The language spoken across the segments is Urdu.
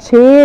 6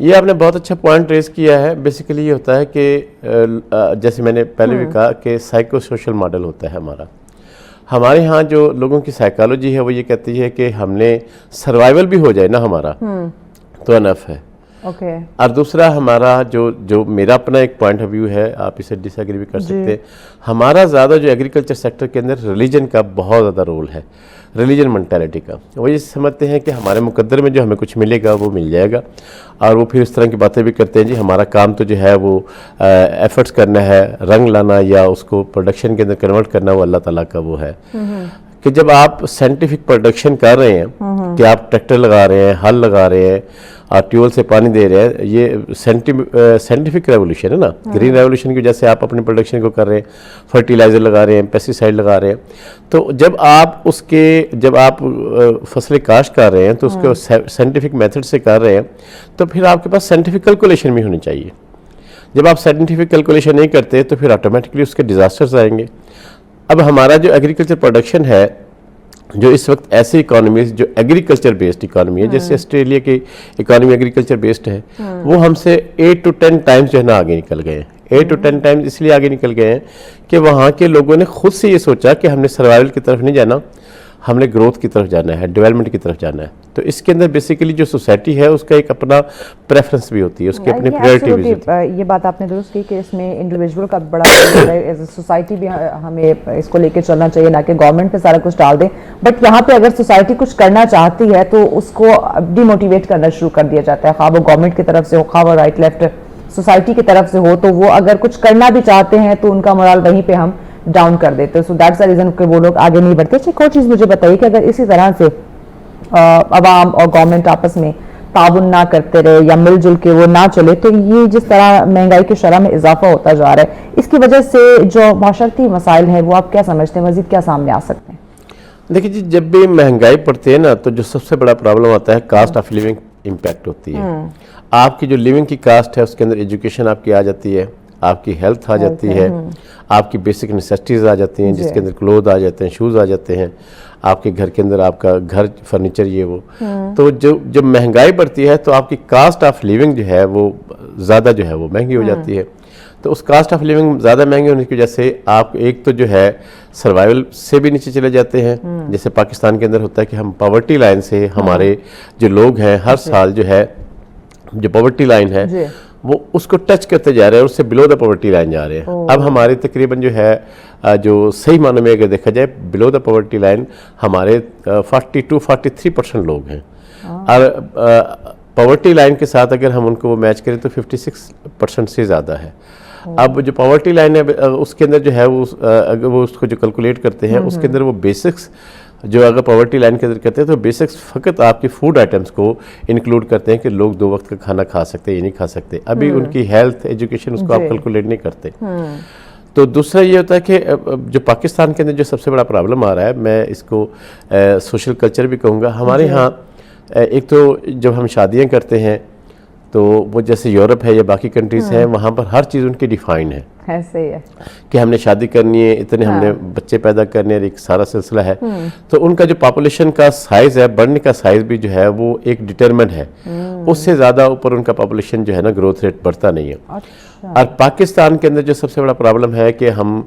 یہ آپ نے بہت اچھا پوائنٹ ریز کیا ہے. بیسیکلی یہ ہوتا ہے کہ جیسے میں نے پہلے بھی کہا کہ سائیکو سوشل ماڈل ہوتا ہے ہمارا. ہمارے ہاں جو لوگوں کی سائیکالوجی ہے وہ یہ کہتی ہے کہ ہم نے سروائیول بھی ہو جائے نا ہمارا تو انف ہے. اور دوسرا ہمارا جو میرا اپنا ایک پوائنٹ آف ویو ہے, آپ اسے ڈس ایگری بھی کر سکتے ہیں, ہمارا زیادہ جو ایگریکلچر سیکٹر کے اندر ریلیجن کا بہت زیادہ رول ہے, ریلیجن مینٹیلٹی کا. وہ یہ سمجھتے ہیں کہ ہمارے مقدر میں جو ہمیں کچھ ملے گا وہ مل جائے گا, اور وہ پھر اس طرح کی باتیں بھی کرتے ہیں جی ہمارا کام تو جو ہے وہ ایفرٹس کرنا ہے, رنگ لانا یا اس کو پروڈکشن کے اندر کنورٹ کرنا وہ اللہ تعالیٰ کا وہ ہے. کہ جب آپ سائنٹیفک پروڈکشن کر رہے ہیں کہ آپ ٹریکٹر لگا رہے ہیں, ہل لگا رہے ہیں, آپ ٹیول سے پانی دے رہے ہیں, یہ سائنٹیفک ریولیوشن ہے نا. گرین ریولیوشن کی وجہ سے آپ اپنے پروڈکشن کو کر رہے ہیں, فرٹیلائزر لگا رہے ہیں, پیسٹی سائڈ لگا رہے ہیں. تو جب آپ فصلیں کاشت کر رہے ہیں تو اس کو سائنٹیفک میتھڈ سے کر رہے ہیں تو پھر آپ کے پاس سائنٹیفک کیلکولیشن بھی ہونی چاہیے. جب آپ سائنٹیفک کیلکولیشن نہیں کرتے تو پھر آٹومیٹکلی اس کے ڈیزاسٹرز آئیں گے. اب ہمارا جو ایگریکلچر پروڈکشن ہے, جو اس وقت ایسی اکانومیز جو ایگریکلچر بیسڈ اکانومی ہے, جیسے آسٹریلیا کی اکانومی ایگریکلچر بیسڈ ہے, وہ ہم سے 8 to 10 ٹائمز جو ہے نا آگے نکل گئے ہیں. 8 to 10 ٹائمز اس لیے آگے نکل گئے ہیں کہ وہاں کے لوگوں نے خود سے یہ سوچا کہ ہم نے سروائیول کی طرف نہیں جانا, ہم نے گروتھ کی طرف جانا ہے, ڈیولپمنٹ کی طرف جانا ہے. تو اس کے اندر بیسیکلی جو سوسائٹی ہے اس کا ایک اپنا پریفرنس بھی ہوتی ہے, اس کی اپنی پریورٹی بھی ہوتی ہے. یہ بات آپ نے درست کی کہ اس میں انڈیویجول کا بڑا رول ہے, ایز اے سوسائٹی بھی ہمیں اس کو لے کے چلنا چاہیے, نہ کہ گورنمنٹ پہ سارا کچھ ڈال دیں. بٹ یہاں پہ اگر سوسائٹی کچھ کرنا چاہتی ہے تو اس کو ڈی موٹیویٹ کرنا شروع کر دیا جاتا ہے, خواہ وہ گورنمنٹ کی طرف سے ہو, خواہ وہ رائٹ لیفٹ سوسائٹی کی طرف سے ہو. تو وہ اگر کچھ کرنا بھی چاہتے ہیں تو ان کا مورال وہیں پہ ہم ڈاؤن کر دیتے. سو دیٹس دا ریزن کہ وہ لوگ آگے نہیں بڑھتے. ایک اور چیز مجھے بتائیے کہ اگر اسی طرح سے عوام اور گورنمنٹ آپس میں تعاون نہ کرتے رہے یا مل جل کے وہ نہ چلے, تو یہ جس طرح مہنگائی کی شرح میں اضافہ ہوتا جا رہا ہے, اس کی وجہ سے جو معاشرتی مسائل ہیں وہ آپ کیا سمجھتے ہیں, مزید کیا سامنے آ سکتے ہیں؟ دیکھیے جی, جب بھی مہنگائی پڑتی ہے نا تو جو سب سے بڑا پرابلم آتا ہے کاسٹ آف لیونگ امپیکٹ ہوتی ہے. آپ کی جو لیونگ کی کاسٹ ہے اس کے اندر ایجوکیشن آپ کی آ جاتی ہے, آپ کی ہیلتھ آ جاتی ہے, آپ کی بیسک نیسیسٹیز آ جاتی ہیں, جس کے اندر کلوتھ آ جاتے ہیں, شوز آ جاتے ہیں, آپ کے گھر کے اندر آپ کا گھر فرنیچر یہ وہ. تو جب مہنگائی بڑھتی ہے تو آپ کی کاسٹ آف لیونگ جو ہے وہ زیادہ جو ہے وہ مہنگی ہو جاتی ہے. تو اس کاسٹ آف لیونگ زیادہ مہنگی ہونے کی وجہ سے آپ ایک تو جو ہے سروائیول سے بھی نیچے چلے جاتے ہیں. جیسے پاکستان کے اندر ہوتا ہے کہ ہم پاورٹی لائن سے, ہمارے جو لوگ ہیں ہر سال جو ہے جو پاورٹی لائن ہے وہ اس کو ٹچ کرتے جا رہے ہیں, اور اس سے بلو دا پاورٹی لائن جا رہے ہیں. اب ہمارے تقریباً جو ہے جو صحیح معنی میں اگر دیکھا جائے بلو دا پاورٹی لائن ہمارے 42-43% لوگ ہیں, اور پاورٹی لائن کے ساتھ اگر ہم ان کو میچ کریں تو 56% سے زیادہ ہے. اب جو پاورٹی لائن ہے اس کے اندر جو ہے اگر وہ اس کو جو کیلکولیٹ کرتے ہیں اس کے اندر وہ بیسکس جو اگر پاورٹی لائن کے اندر کرتے ہیں تو بیسکس فقط آپ کی فوڈ آئٹمس کو انکلوڈ کرتے ہیں کہ لوگ 2 وقت کا کھانا کھا سکتے ہیں یا نہیں کھا سکتے. ابھی ان کی ہیلتھ ایجوکیشن اس کو آپ کیلکولیٹ نہیں کرتے. تو دوسرا یہ ہوتا ہے کہ جو پاکستان کے اندر جو سب سے بڑا پرابلم آ رہا ہے, میں اس کو سوشل کلچر بھی کہوں گا. ہمارے ہاں ایک تو جب ہم شادیاں کرتے ہیں تو وہ جیسے یورپ ہے یا باقی کنٹریز ہیں, وہاں پر ہر چیز ان کی ڈیفائن ہے کہ ہم نے شادی کرنی ہے, اتنے ہم نے بچے پیدا کرنے ہیں, ایک سارا سلسلہ ہے. تو ان کا جو پاپولیشن کا سائز ہے, بڑھنے کا سائز بھی جو ہے وہ ایک ڈیٹرمنٹ ہے. اس سے زیادہ اوپر ان کا پاپولیشن جو ہے نا گروتھ ریٹ بڑھتا نہیں ہے. اور پاکستان کے اندر جو سب سے بڑا پرابلم ہے کہ ہم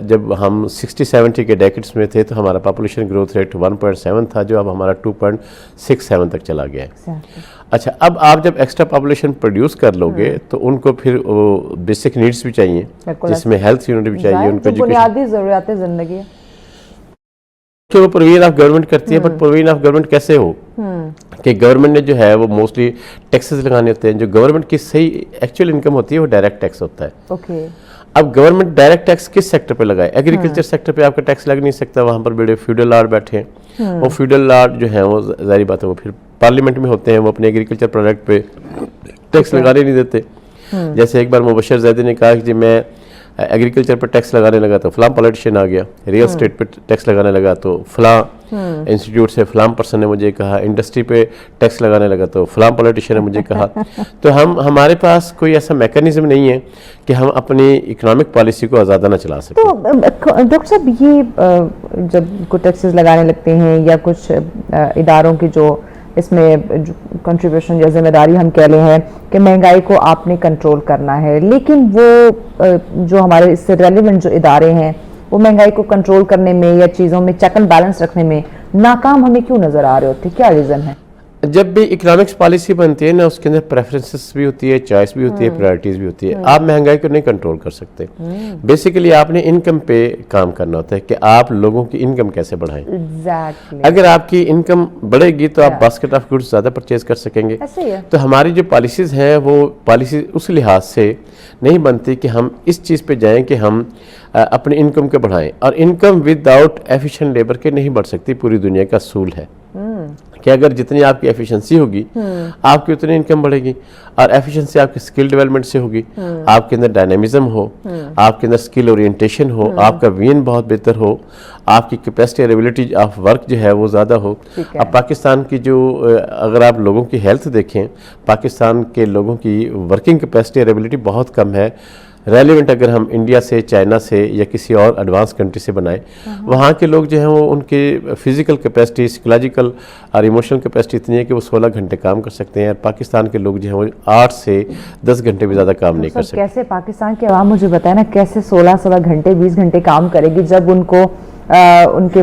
جب ہم 60-70 کے ڈیکڈس میں تھے تو ہمارا پاپولیشن گروتھ ریٹ 1.7 تھا, جو اب ہمارا 2.67 تک چلا گیا ہے. اچھا, اب آپ جب ایکسٹرا پاپولیشن پروڈیوس کر لو گے تو ان کو پھر بیسک نیڈس بھی چاہیے, جس میں ہیلتھ یونٹ بھی چاہیے, ان کو بنیادی ضروریات زندگی کہ وہ پروویژن آف گورنمنٹ کرتی ہے. بٹ پروویژن آف گورنمنٹ کیسے ہو کہ گورنمنٹ نے جو ہے وہ موسٹلی ٹیکسز لگانے ہوتے ہیں. جو گورنمنٹ کی صحیح ایکچوئل انکم ہوتی ہے وہ ڈائریکٹ ٹیکس ہوتا ہے. اب گورنمنٹ ڈائریکٹ ٹیکس کس سیکٹر پہ لگائے؟ ایگریکلچر سیکٹر پہ آپ کا ٹیکس لگ نہیں سکتا, وہاں پر بڑے فیوڈل لارڈ بیٹھے ہیں. وہ فیوڈل لارڈ جو ہیں وہ ظاہری بات ہے وہ پھر پارلیمنٹ میں ہوتے ہیں, وہ اپنے ایگریکلچر پروڈکٹ پہ ٹیکس لگانے نہیں دیتے. جیسے ایک بار مبشر زیدی نے کہا کہ جی میں ایگریکلچر پہ ٹیکس لگانے لگا تو فلاں پولیٹیشین آ گیا, ریئل اسٹیٹ پہ ٹیکس لگانے لگا تو فلاں انسٹیٹیوٹ سے فلاں پرسن نے مجھے کہا, انڈسٹری پہ ٹیکس لگانے لگا تو فلاں پولیٹیشین نے مجھے کہا. تو ہمارے پاس کوئی ایسا میکانزم نہیں ہے کہ ہم اپنی اکنامک پالیسی کو آزادانہ چلا سکیں. تو ڈاکٹر صاحب, یہ جب کوئی ٹیکسز لگانے لگتے ہیں یا کچھ اداروں کی جو اس میں کنٹریبیوشن یا ذمہ داری ہم کہہ لیں ہیں کہ مہنگائی کو آپ نے کنٹرول کرنا ہے، لیکن وہ جو ہمارے اس سے ریلیونٹ جو ادارے ہیں وہ مہنگائی کو کنٹرول کرنے میں یا چیزوں میں چیک اینڈ بیلنس رکھنے میں ناکام ہمیں کیوں نظر آ رہے ہوتے؟ کیا ریزن ہے؟ جب بھی اکنامکس پالیسی بنتی ہے نا، اس کے اندر پریفرنسز بھی ہوتی ہے، چوائس بھی ہوتی ہے، پرائرٹیز بھی ہوتی ہے. آپ مہنگائی کو نہیں کنٹرول کر سکتے. بیسیکلی آپ نے انکم پہ کام کرنا ہوتا ہے کہ آپ لوگوں کی انکم کیسے بڑھائیں. اگر آپ کی انکم بڑھے گی تو آپ باسکٹ آف گڈز زیادہ پرچیز کر سکیں گے. تو ہماری جو پالیسیز ہیں وہ پالیسیز اس لحاظ سے نہیں بنتی کہ ہم اس چیز پہ جائیں کہ ہم اپنی انکم کو بڑھائیں. اور income with out efficient labour کے نہیں بڑھ سکتی. پوری دنیا کا اصول ہے کہ اگر جتنی آپ کی ایفیشنسی ہوگی آپ کی اتنی انکم بڑھے گی. اور ایفیشنسی آپ کی سکل ڈیولپمنٹ سے ہوگی. آپ کے اندر ڈائنامزم ہو، آپ کے اندر سکل اورینٹیشن ہو، آپ کا وین بہت بہتر ہو، آپ کی کیپیسٹی اور ایبلٹی آف ورک جو ہے وہ زیادہ ہو. اب پاکستان کی جو اگر آپ لوگوں کی ہیلتھ دیکھیں، پاکستان کے لوگوں کی ورکنگ کیپیسٹی اور ایبلٹی بہت کم ہے. ریلیونٹ اگر ہم انڈیا سے، چائنا سے یا کسی اور ایڈوانس کنٹری سے بنائیں، وہاں کے لوگ جو ہیں وہ ان کے فزیکل کیپیسٹی، سائیکولوجیکل اور ایموشنل کیپیسٹی اتنی ہے کہ وہ 16 گھنٹے کام کر سکتے ہیں. اور پاکستان کے لوگ جو ہیں وہ 8 سے 10 گھنٹے بھی زیادہ کام نہیں کر سکتے. کیسے پاکستان کے عوام مجھے بتائیں نا، کیسے 16 گھنٹے 20 گھنٹے کام کرے گی جب ان کو ان کے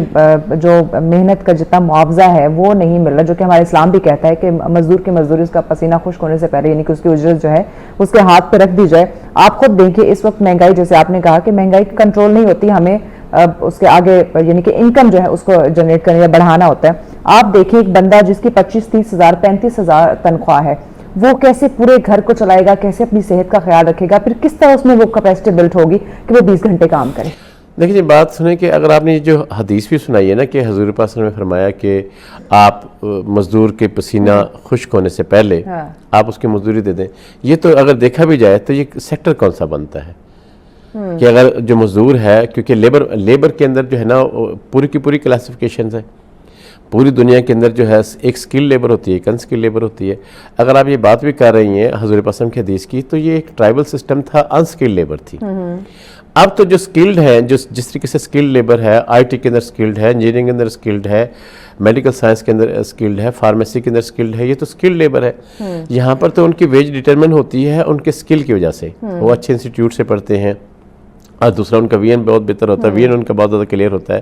جو محنت کا جتنا معاوضہ ہے وہ نہیں مل رہا، جو کہ ہمارا اسلام بھی کہتا ہے کہ مزدور کی مزدوری اس کا پسینہ خشک ہونے سے پہلے، یعنی کہ اس کی اجرت جو ہے اس کے ہاتھ پہ رکھ دی جائے. آپ خود دیکھیں اس وقت مہنگائی، جیسے آپ نے کہا کہ مہنگائی کنٹرول نہیں ہوتی، ہمیں اس کے آگے یعنی کہ انکم جو ہے اس کو جنریٹ کرنے یا بڑھانا ہوتا ہے. آپ دیکھیں ایک بندہ جس کی 25-30 ہزار 35 ہزار تنخواہ ہے، وہ کیسے پورے گھر کو چلائے گا، کیسے اپنی صحت کا خیال رکھے گا، پھر کس طرح اس میں وہ کیپیسٹی بلٹ ہوگی کہ وہ 20 گھنٹے کام کرے. دیکھیں بات سنیں کہ اگر آپ نے جو حدیث بھی سنائی ہے نا کہ حضور پاک صلی اللہ علیہ وسلم نے فرمایا کہ آپ مزدور کے پسینہ خشک ہونے سے پہلے آپ اس کی مزدوری دے دیں. یہ تو اگر دیکھا بھی جائے تو یہ سیکٹر کون سا بنتا ہے کہ اگر جو مزدور ہے، کیونکہ لیبر کے اندر جو ہے نا پوری کی پوری کلاسیفیکیشنز ہیں. پوری دنیا کے اندر جو ہے ایک سکل لیبر ہوتی ہے، ایک ان سکل لیبر ہوتی ہے. اگر آپ یہ بات بھی کر رہی ہیں حضور پاک صلی اللہ علیہ وسلم کی حدیث کی، تو یہ ایک ٹرائبل سسٹم تھا، ان سکل لیبر تھی. اب تو جو سکلڈ ہیں، جس طریقے سے سکلڈ لیبر ہے، آئی ٹی کے اندر سکلڈ ہے، انجینئرنگ کے اندر سکلڈ ہے، میڈیکل سائنس کے اندر سکلڈ ہے، فارمیسی کے اندر سکلڈ ہے، یہ تو سکلڈ لیبر ہے. یہاں پر تو ان کی ویج ڈیٹرمن ہوتی ہے ان کے سکل کی وجہ سے. وہ اچھے انسٹیٹیوٹ سے پڑھتے ہیں، اور دوسرا ان کا وی این بہت بہتر ہوتا ہے، وی این ان کا بہت زیادہ کلیئر ہوتا ہے.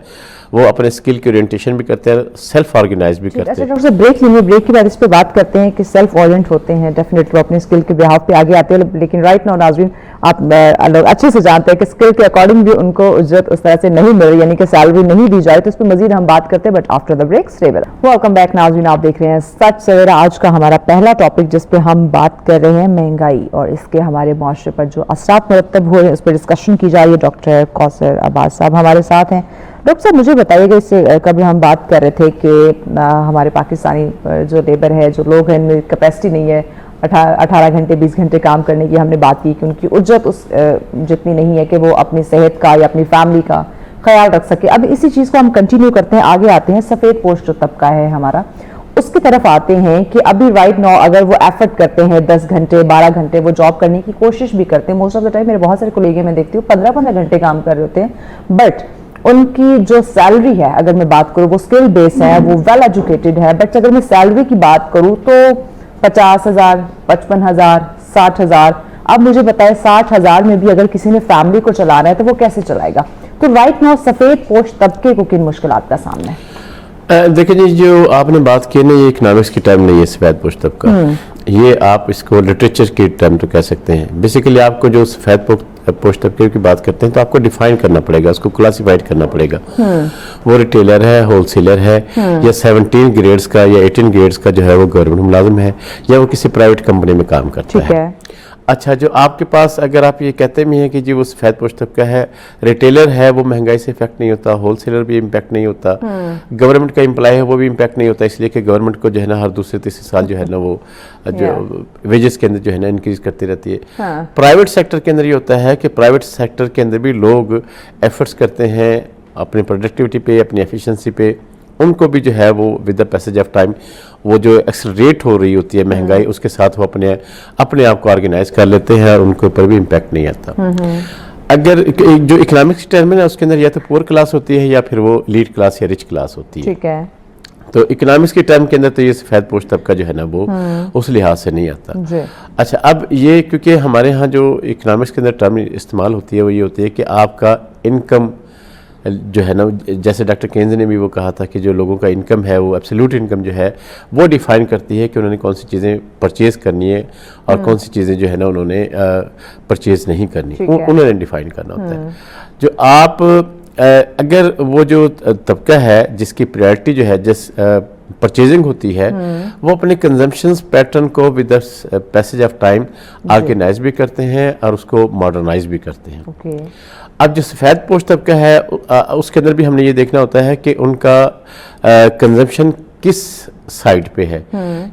وہ اپنے سکل کی اورینٹیشن بھی کرتے ہیں، سیلف آرگنائز بھی کرتے ہیں. ڈاکٹر صاحب بریک لیں گے، بریک کے بعد اس پہ بات کرتے ہیں کہ سیلف اورینٹ ہوتے ہیں، ڈیفینیٹلی اپنے سکل کے بہاف پہ آگے آتے ہیں. لیکن رائٹ ناؤ ناظرین، آپ لوگ اچھے سے جانتے ہیں کہ سکل کے اکارڈنگ بھی ان کو اجرت اس طرح سے نہیں مل رہی، یعنی کہ سیلری نہیں دی جائے. تو اس پہ مزید ہم بات کرتے ہیں، but after the break stay with us. Welcome back ناظرین، آپ دیکھ رہے ہیں سچ سویرا. آج کا ہمارا پہلا ٹاپک جس پہ ہم بات کر رہے ہیں مہنگائی اور اس کے ہمارے معاشرے پر جو اثرات مرتب ہوئے ہیں اس پہ ڈسکشن کی جا رہی ہے. ڈاکٹر کوثر عباس صاحب ہمارے ساتھ ہیں. ڈاکٹر صاحب مجھے بتائیے گا، اس سے قبل ہم بات کر رہے تھے کہ ہمارے پاکستانی جو لیبر ہے، جو لوگ ہیں، ان میں کیپیسٹی نہیں ہے 18 گھنٹے 20 گھنٹے کام کرنے کی. ہم نے بات کی کہ ان کی اجرت جتنی نہیں ہے کہ وہ اپنی صحت کا یا اپنی فیملی کا خیال رکھ سکے. اب اسی چیز کو ہم کنٹینیو کرتے ہیں، آگے آتے ہیں سفید پوش جو طبقہ ہے ہمارا، اس کی طرف آتے ہیں کہ ابھی رائٹ ناؤ اگر وہ ایفرٹ کرتے ہیں 10 گھنٹے 12 گھنٹے وہ جاب کرنے کی کوشش بھی کرتے ہیں. موسٹ آف دا ٹائم میرے بہت سارے کولیگے میں دیکھتی ہوں 15 گھنٹے کام کر رہے ہوتے ہیں، بٹ ان کی جو سیلری ہے اگر میں بات کروں وہ اسکل بیس ہے، وہ ویل ایجوکیٹڈ ہے. بٹ اگر میں سیلری کی بات کروں تو 50,000 55,000 60,000. اب مجھے بتائے 60,000 میں بھی اگر کسی نے فیملی کو چلانا ہے تو وہ کیسے چلائے گا؟ تو رائٹ ناؤ سفید پوش طبقے کو کن مشکلات کا سامنا ہے؟ دیکھیں جی، جو آپ نے بات کی نا، یہ اکنامکس کی ٹرم نہیں ہے سفید پوش طبقہ. یہ آپ اس کو لٹریچر کی ٹرم تو کہہ سکتے ہیں. بیسیکلی آپ کو جو سفید پوش طبقے کی بات کرتے ہیں تو آپ کو ڈیفائن کرنا پڑے گا، اس کو کلاسیفائڈ کرنا پڑے گا. وہ ریٹیلر ہے، ہول سیلر ہے، یا 17 گریڈز کا یا 18 گریڈز کا جو ہے وہ گورنمنٹ ملازم ہے، یا وہ کسی پرائیویٹ کمپنی میں کام کرتا ہے. اچھا، جو آپ کے پاس اگر آپ یہ کہتے بھی ہیں کہ جی وہ سفید پوش طبقہ ہے، ریٹیلر ہے، وہ مہنگائی سے افیکٹ نہیں ہوتا، ہول سیلر بھی امپیکٹ نہیں ہوتا، گورنمنٹ کا امپلائی ہے وہ بھی امپیکٹ نہیں ہوتا، اس لیے کہ گورنمنٹ کو جو ہے نا ہر دوسرے تیسرے سال جو ہے نا وہ جو ویجز کے اندر جو ہے نا انکریز کرتی رہتی ہے. پرائیویٹ سیکٹر کے اندر یہ ہوتا ہے کہ پرائیویٹ سیکٹر کے اندر بھی لوگ ایفرٹس کرتے ہیں اپنی پروڈکٹیوٹی پہ، اپنی ایفیشنسی پہ. ان کو بھی جو ہے وہ with the passage of time وہ جو ایکسلریٹ ہو رہی ہوتی ہے مہنگائی، اس کے ساتھ وہ اپنے آپ کو آرگنائز کر لیتے ہیں اور ان کے اوپر بھی امپیکٹ نہیں آتا. اگر جو اکنامکس ٹرم ہے نا اس کے اندر یا تو پور کلاس ہوتی ہے یا پھر وہ لیڈ کلاس یا رچ کلاس ہوتی ہے. ٹھیک ہے. تو اکنامکس کے ٹرم کے اندر تو یہ سفید پوش طبقہ جو ہے نا وہ اس لحاظ سے نہیں آتا. اچھا اب یہ کیونکہ ہمارے ہاں جو اکنامکس کے اندر ٹرم استعمال ہوتی ہے وہ یہ ہوتی ہے کہ آپ کا انکم جو ہے نا, جیسے ڈاکٹر کینز نے بھی وہ کہا تھا کہ جو لوگوں کا انکم ہے وہ ایبسلیوٹ انکم جو ہے وہ ڈیفائن کرتی ہے کہ انہوں نے کون سی چیزیں پرچیز کرنی ہے اور کون سی چیزیں جو ہے نا انہوں نے پرچیز نہیں کرنی, انہوں نے ڈیفائن کرنا ہوتا ہے. جو آپ اگر وہ جو طبقہ ہے جس کی پریارٹی جو ہے جس پرچیزنگ ہوتی ہے وہ اپنے کنزمپشنز پیٹرن کو with passage of time organize بھی کرتے ہیں اور اس کو ماڈرنائز بھی کرتے ہیں. اب جو سفید پوش طبقہ ہے اس کے اندر بھی ہم نے یہ دیکھنا ہوتا ہے کہ ان کا کنزمپشن کس سائڈ پہ ہے,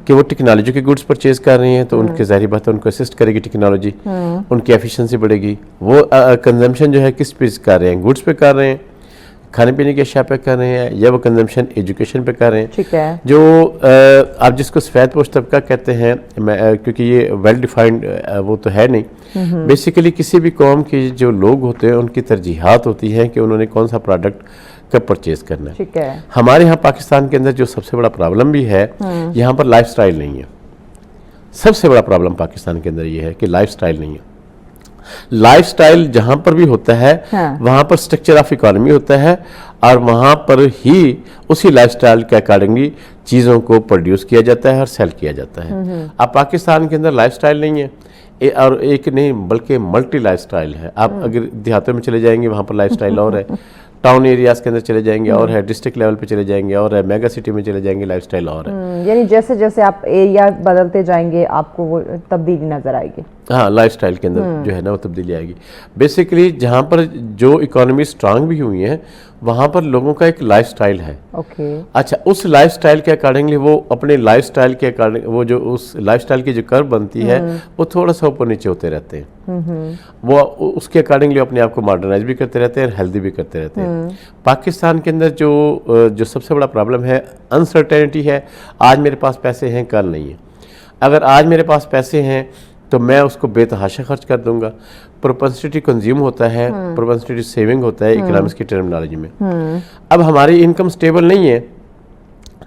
کہ وہ ٹیکنالوجی کے گڈس پرچیز کر رہے ہیں تو ان کے ظاہری بات ہے ان کو اسسٹ کرے گی ٹیکنالوجی, ان کی ایفیشنسی بڑھے گی. وہ کنزمپشن جو ہے کس پہ کر رہے ہیں, گڈس پہ کر رہے ہیں, کھانے پینے کی اشیاء پہ کر رہے ہیں, یا وہ کنزمپشن ایجوکیشن پہ کر رہے ہیں. جو آپ جس کو سفید پوش طبقہ کہتے ہیں, کیونکہ یہ ویل ڈیفائنڈ وہ تو ہے نہیں, بیسیکلی کسی بھی قوم کے جو لوگ ہوتے ہیں ان کی ترجیحات ہوتی ہیں کہ انہوں نے کون سا پروڈکٹ کب پرچیز کرنا ہے. ہمارے ہاں پاکستان کے اندر جو سب سے بڑا پرابلم بھی ہے, یہاں پر لائف سٹائل نہیں ہے. سب سے بڑا پرابلم پاکستان کے اندر یہ ہے کہ لائف سٹائل نہیں ہے. لائف سٹائل جہاں پر بھی ہوتا ہے وہاں پر سٹرکچر آف اکانومی ہوتا ہے اور وہاں پر ہی اسی لائف سٹائل کے اکارڈنگلی چیزوں کو پروڈیوس کیا جاتا ہے اور سیل کیا جاتا ہے. اب پاکستان کے اندر لائف سٹائل نہیں ہے, اور ایک نہیں بلکہ ملٹی لائف سٹائل ہے. آپ اگر دیہاتوں میں چلے جائیں گے وہاں پر لائف سٹائل اور ہے, ٹاؤن ایریاز کے اندر چلے جائیں گے اور ہے, ڈسٹرکٹ لیول پہ چلے جائیں گے اور ہے, میگا سٹی میں چلے جائیں گے لائف سٹائل اور ہے. یعنی جیسے جیسے آپ ایریا بدلتے جائیں گے آپ کو وہ تبدیلی نظر آئے گی. ہاں لائف سٹائل کے اندر جو ہے نا وہ تبدیلی آئے گی. بیسیکلی جہاں پر جو اکانومی سٹرانگ بھی ہوئی ہیں وہاں پر لوگوں کا ایک لائف سٹائل ہے. اچھا اس لائف سٹائل کے اکارڈنگلی وہ اپنے لائف سٹائل کے اکارڈنگ وہ جو اس لائف سٹائل کی جو کرو بنتی ہے وہ تھوڑا سا اوپر نیچے ہوتے رہتے ہیں. وہ اس کے اکارڈنگلی اپنے آپ کو ماڈرنائز بھی کرتے رہتے ہیں اور ہیلدی بھی کرتے رہتے ہیں. پاکستان کے اندر جو سب سے بڑا پرابلم ہے انسرٹینٹی ہے. آج میرے پاس پیسے ہیں کل نہیں ہے. اگر آج میرے پاس پیسے ہیں تو میں اس کو بے تحاشا خرچ کر دوں گا. پروپنسٹی کنزیوم ہوتا ہے, پروپنسٹی سیونگ ہوتا ہے اکنامکس کی ٹرمنالوجی میں. اب ہماری انکم سٹیبل نہیں ہے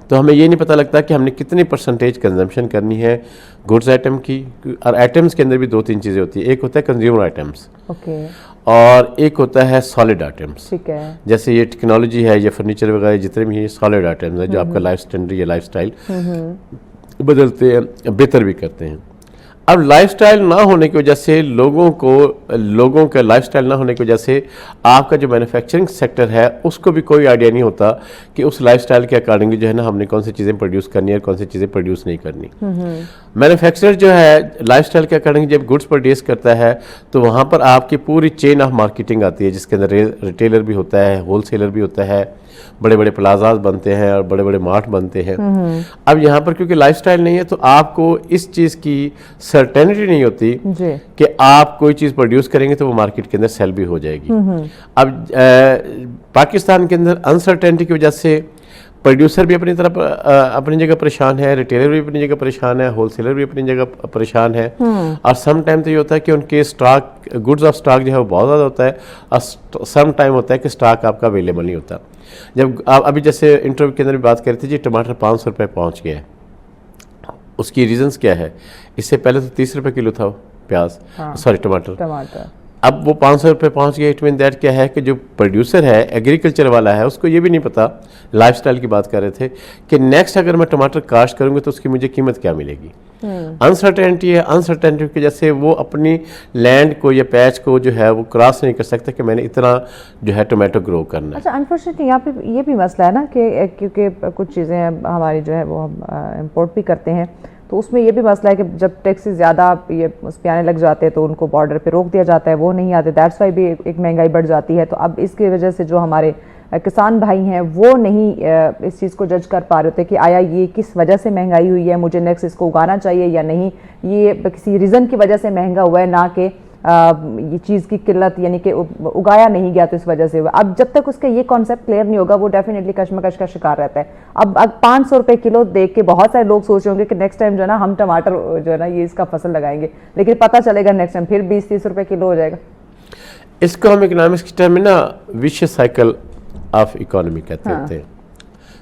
تو ہمیں یہ نہیں پتہ لگتا کہ ہم نے کتنی پرسنٹیج کنزمپشن کرنی ہے گڈز آئٹم کی. اور آئٹمس کے اندر بھی 2-3 چیزیں ہوتی ہیں. ایک ہوتا ہے کنزیومر آئٹمس اور ایک ہوتا ہے سالڈ آئٹمس. جیسے یہ ٹیکنالوجی ہے یا فرنیچر وغیرہ جتنے بھی یہ سالڈ آئٹمس ہیں جو آپ کا لائف اسٹینڈرڈ یا لائف سٹائل بدلتے ہیں, بہتر بھی کرتے ہیں. اب لائف سٹائل نہ ہونے کی وجہ سے لوگوں کا لائف سٹائل نہ ہونے کی وجہ سے آپ کا جو مینوفیکچرنگ سیکٹر ہے اس کو بھی کوئی آئیڈیا نہیں ہوتا کہ اس لائف سٹائل کے اکارڈنگلی جو ہے نا ہم نے کون سی چیزیں پروڈیوس کرنی ہے اور کون سی چیزیں پروڈیوس نہیں کرنی. مینوفیکچرر جو ہے لائف سٹائل کے اکارڈنگ جب گڈس پروڈیوس کرتا ہے تو وہاں پر آپ کی پوری چین آف مارکیٹنگ آتی ہے جس کے اندر ریٹیلر بھی ہوتا ہے, ہول سیلر بھی ہوتا ہے, بڑے بڑے پلازاز بنتے ہیں اور بڑے بڑے مارٹ بنتے ہیں. اب یہاں پر کیونکہ لائف سٹائل نہیں ہے تو آپ کو اس چیز کی سرٹینٹی نہیں ہوتی کہ آپ کوئی چیز پروڈیوس کریں گے تو وہ مارکیٹ کے اندر سیل بھی ہو جائے گی. اب پاکستان کے اندر انسرٹینٹی کی وجہ سے پروڈیوسر بھی اپنی طرف اپنی جگہ پریشان ہے, ریٹیلر بھی اپنی جگہ پریشان ہے, ہول سیلر بھی اپنی جگہ پریشان ہے. اور سم ٹائم تو یہ ہوتا ہے کہ ان کے سٹاک گڈز آف سٹاک جو ہے وہ بہت زیادہ ہوتا ہے اور سم ٹائم ہوتا ہے کہ سٹاک آپ کا اویلیبل نہیں ہوتا. جب آپ ابھی جیسے انٹرویو کے اندر بھی بات کر رہے تھے جی ٹماٹر 500 روپے پہنچ گیا ہے, اس کی ریزنز کیا ہے؟ اس سے پہلے تو 30 روپے کلو تھا پیاز, سوری ٹماٹر. اب وہ 500 روپے پہنچ گیا. اٹ مین دیٹ کیا ہے کہ جو پروڈیوسر ہے ایگریکلچر والا ہے اس کو یہ بھی نہیں پتا, لائف سٹائل کی بات کر رہے تھے کہ نیکسٹ اگر میں ٹماٹر کاشت کروں گا تو اس کی مجھے قیمت کیا ملے گی. انسرٹینٹی ہے. انسرٹینٹی کی وجہ سے وہ اپنی لینڈ کو یا پیچ کو جو ہے وہ کراس نہیں کر سکتا کہ میں نے اتنا جو ہے ٹومیٹو گرو کرنا ہے. اچھا انفارچونیٹلی یہاں پہ یہ بھی مسئلہ ہے نا کہ کیونکہ کچھ چیزیں ہماری جو ہے وہ ہم امپورٹ بھی کرتے ہیں تو اس میں یہ بھی مسئلہ ہے کہ جب ٹیکسز زیادہ یہ اس پہ آنے لگ جاتے ہیں تو ان کو بارڈر پہ روک دیا جاتا ہے, وہ نہیں آتے. دیٹس وائی بھی ایک مہنگائی بڑھ جاتی ہے. تو اب اس کی وجہ سے جو ہمارے کسان بھائی ہیں وہ نہیں اس چیز کو جج کر پا رہے ہوتے کہ آیا یہ کس وجہ سے مہنگائی ہوئی ہے, مجھے نیکسٹ اس کو اگانا چاہیے یا نہیں, یہ کسی ریزن کی وجہ سے مہنگا ہوا ہے نہ کہ یہ چیز کی قلت یعنی کہ اگایا نہیں گیا تو اس وجہ سے ہوا. اب جب تک اس کا یہ کانسیپٹ کلیئر نہیں ہوگا وہ ڈیفینیٹلی کشمکش کا شکار رہتا ہے. اب 500 روپے کلو دیکھ کے بہت سارے لوگ سوچ رہے ہوں گے کہ نیکسٹ ٹائم جو ہے نا ہم ٹماٹر جو ہے نا یہ اس کا فصل لگائیں گے, لیکن پتہ چلے گا نیکسٹ ٹائم پھر 20-30 روپے کلو ہو جائے گا. اس کو ہم اکنامکس کے ٹرم میں نا ویشیس سائیکل آف اکانومی کہتے ہیں.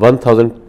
1000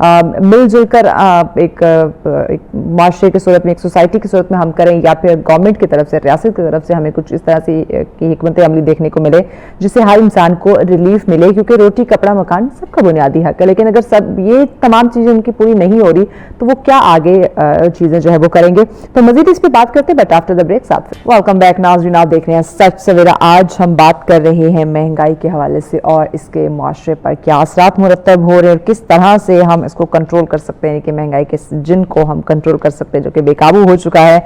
مل جل کر ایک معاشرے کی صورت میں, ایک سوسائٹی کی صورت میں ہم کریں, یا پھر گورنمنٹ کی طرف سے, ریاست کی طرف سے ہمیں کچھ اس طرح سے کی حکمت عملی دیکھنے کو ملے جس سے ہر انسان کو ریلیف ملے, کیونکہ روٹی کپڑا مکان سب کا بنیادی حق ہے, لیکن اگر سب یہ تمام چیزیں ان کی پوری نہیں ہو رہی تو وہ کیا آگے چیزیں جو ہے وہ کریں گے. تو مزید اس پہ بات کرتے ہیں بٹ آفٹر دا بریک. ساتھ ویلکم بیک ناظرین, آپ دیکھ رہے ہیں سچ سویرا. آج ہم بات کر رہے ہیں مہنگائی کے حوالے سے اور اس کے معاشرے پر کیا اثرات مرتب ہو رہے ہیں اور کس طرح سے ہم اس کو کنٹرول کر سکتے ہیں, کہ مہنگائی کے جن کو ہم کنٹرول کر سکتے ہیں جو کہ بے قابو ہو چکا ہے.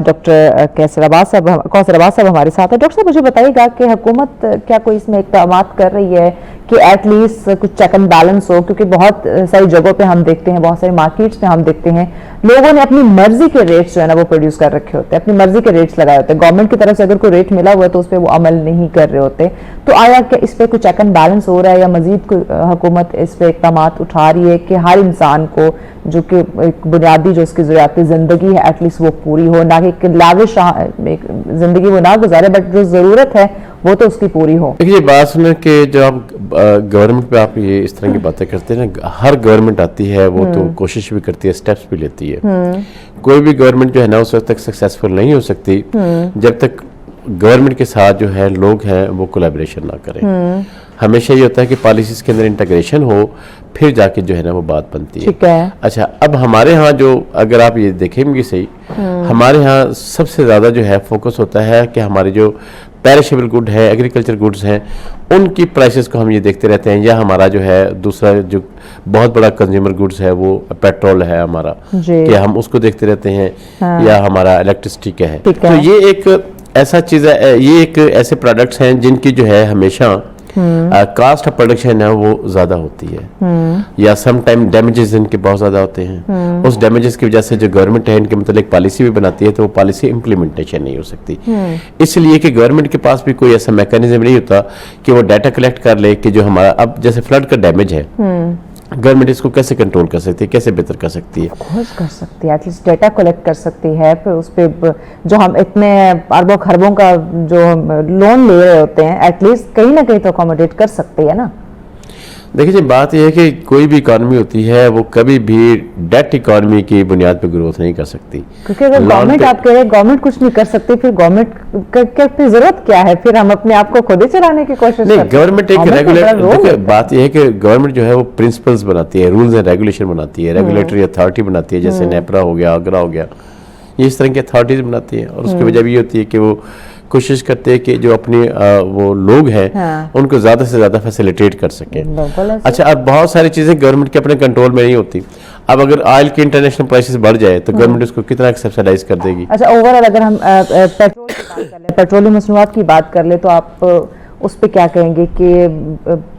ڈاکٹر کوثر عباس صاحب ہمارے ساتھ ہیں. ڈاکٹر صاحب مجھے بتائیے گا کہ حکومت کیا کوئی اس میں اقدامات کر رہی ہے کہ ایٹ لیسٹ کچھ چیک اینڈ بیلنس ہو, کیونکہ بہت ساری جگہوں پہ ہم دیکھتے ہیں, بہت ساری مارکیٹس پہ ہم دیکھتے ہیں لوگوں نے اپنی مرضی کے ریٹس جو ہے نا وہ پروڈیوس کر رکھے ہوتے ہیں, اپنی مرضی کے ریٹس لگائے ہوتے ہیں. گورنمنٹ کی طرف سے اگر کوئی ریٹ ملا ہوا ہے تو اس پہ وہ عمل نہیں کر رہے ہوتے. تو آیا کہ اس پہ کوئی چیک اینڈ بیلنس ہو رہا ہے, یا مزید حکومت اس پہ اقدامات اٹھا رہی ہے کہ ہر انسان کو جو کہ ایک بنیادی جو اس کی ضروریات زندگی ہے ایٹ لیسٹ وہ پوری ہو, نہ کہ لاوش زندگی وہ نہ گزارے بٹ جو ضرورت ہے وہ تو اس کی پوری ہو. دیکھیے بات سنیں کہ جب آپ گورنمنٹ پہ آپ یہ اس طرح کی باتیں کرتے ہیں نا, ہر گورنمنٹ آتی ہے وہ تو کوشش بھی کرتی ہے, سٹیپس بھی لیتی ہے. کوئی بھی گورنمنٹ جو ہے نا اس وقت تک سکسیسفل نہیں ہو سکتی جب تک گورنمنٹ کے ساتھ جو ہے لوگ ہیں وہ کولیبریشن نہ کریں. ہمیشہ یہ ہوتا ہے کہ پالیسیز کے اندر انٹیگریشن ہو پھر جا کے جو ہے نا وہ بات بنتی ہے. اچھا اب ہمارے ہاں جو اگر آپ یہ دیکھیں گے صحیح, ہمارے ہاں سب سے زیادہ جو ہے فوکس ہوتا ہے کہ ہمارے جو پیرشیبل گڈ ہے, ایگریکلچر گڈز ہیں, ان کی پرائسز کو ہم یہ دیکھتے رہتے ہیں. یا ہمارا جو ہے دوسرا جو بہت بڑا کنزیومر گڈز ہے وہ پیٹرول ہے ہمارا, کہ ہم اس کو دیکھتے رہتے ہیں, یا ہمارا الیکٹرسٹی کا ہے. تو یہ ایک ایسا چیز ہے, یہ ایک ایسے پروڈکٹس ہیں جن کی جو ہے ہمیشہ کاسٹ آف پروڈکشن ہے وہ زیادہ ہوتی ہے, یا سم ٹائم ڈیمیجز ان کے بہت زیادہ ہوتے ہیں. اس ڈیمیجز کی وجہ سے جو گورنمنٹ ہے ان کے متعلق پالیسی بھی بناتی ہے تو وہ پالیسی امپلیمنٹیشن نہیں ہو سکتی, اس لیے کہ گورنمنٹ کے پاس بھی کوئی ایسا میکانزم نہیں ہوتا کہ وہ ڈیٹا کلیکٹ کر لے کہ جو ہمارا اب جیسے فلڈ کا ڈیمیج ہے گورنمنٹ اس کو کیسے کنٹرول کر سکتی ہے, کیسے بہتر کر سکتی ہے, کر سکتی ہے, ایٹ لیسٹ ڈیٹا کلیکٹ کر سکتی ہے. پھر اس پہ جو ہم اتنے اربوں خربوں کا جو لون لے رہے ہوتے ہیں ایٹ لیسٹ کہیں نہ کہیں تو اکوموڈیٹ کر سکتی ہے نا. دیکھیں جی بات یہ ہے کہ کوئی بھی اکانومی ہوتی ہے وہ کبھی بھی ڈیٹ اکانومی کی بنیاد پہ گروتھ نہیں کر سکتی, کیونکہ اگر گورنمنٹ آپ کہہ رہے ہیں گورنمنٹ کچھ نہیں کر سکتی, پھر گورنمنٹ کی ضرورت کیا ہے, پھر ہم اپنے آپ کو خود ہی چلانے کی کوشش کرتے ہیں. نہیں, گورنمنٹ ایک ریگولیٹر, بات یہ ہے کہ گورنمنٹ جو ہے وہ پرنسپلز بناتی ہے, رولز اینڈ ریگولیشن بناتی ہے, ریگولیٹری اتھارٹی بناتی ہے, جیسے نیپرا ہو گیا, آگرہ ہو گیا, یہ اس طرح کی اتھارٹیز بناتی ہیں. اور اس کی وجہ بھی یہ ہوتی ہے کہ وہ کوشش کرتے ہیں کہ جو اپنے وہ لوگ ہیں ان کو زیادہ سے زیادہ فیسیلیٹیٹ کر سکیں. اچھا اب بہت ساری چیزیں گورنمنٹ کے اپنے کنٹرول میں نہیں ہوتی. اب اگر آئل کی انٹرنیشنل پرائسز بڑھ جائے تو گورنمنٹ اس کو کتنا سبسیڈائز کر دے گی. اچھا اوورآل اگر ہم پیٹرول کی بات کر لیں, پیٹرولیم مصنوعات کی بات کر لیں, تو آپ اس پہ کیا کہیں گے کہ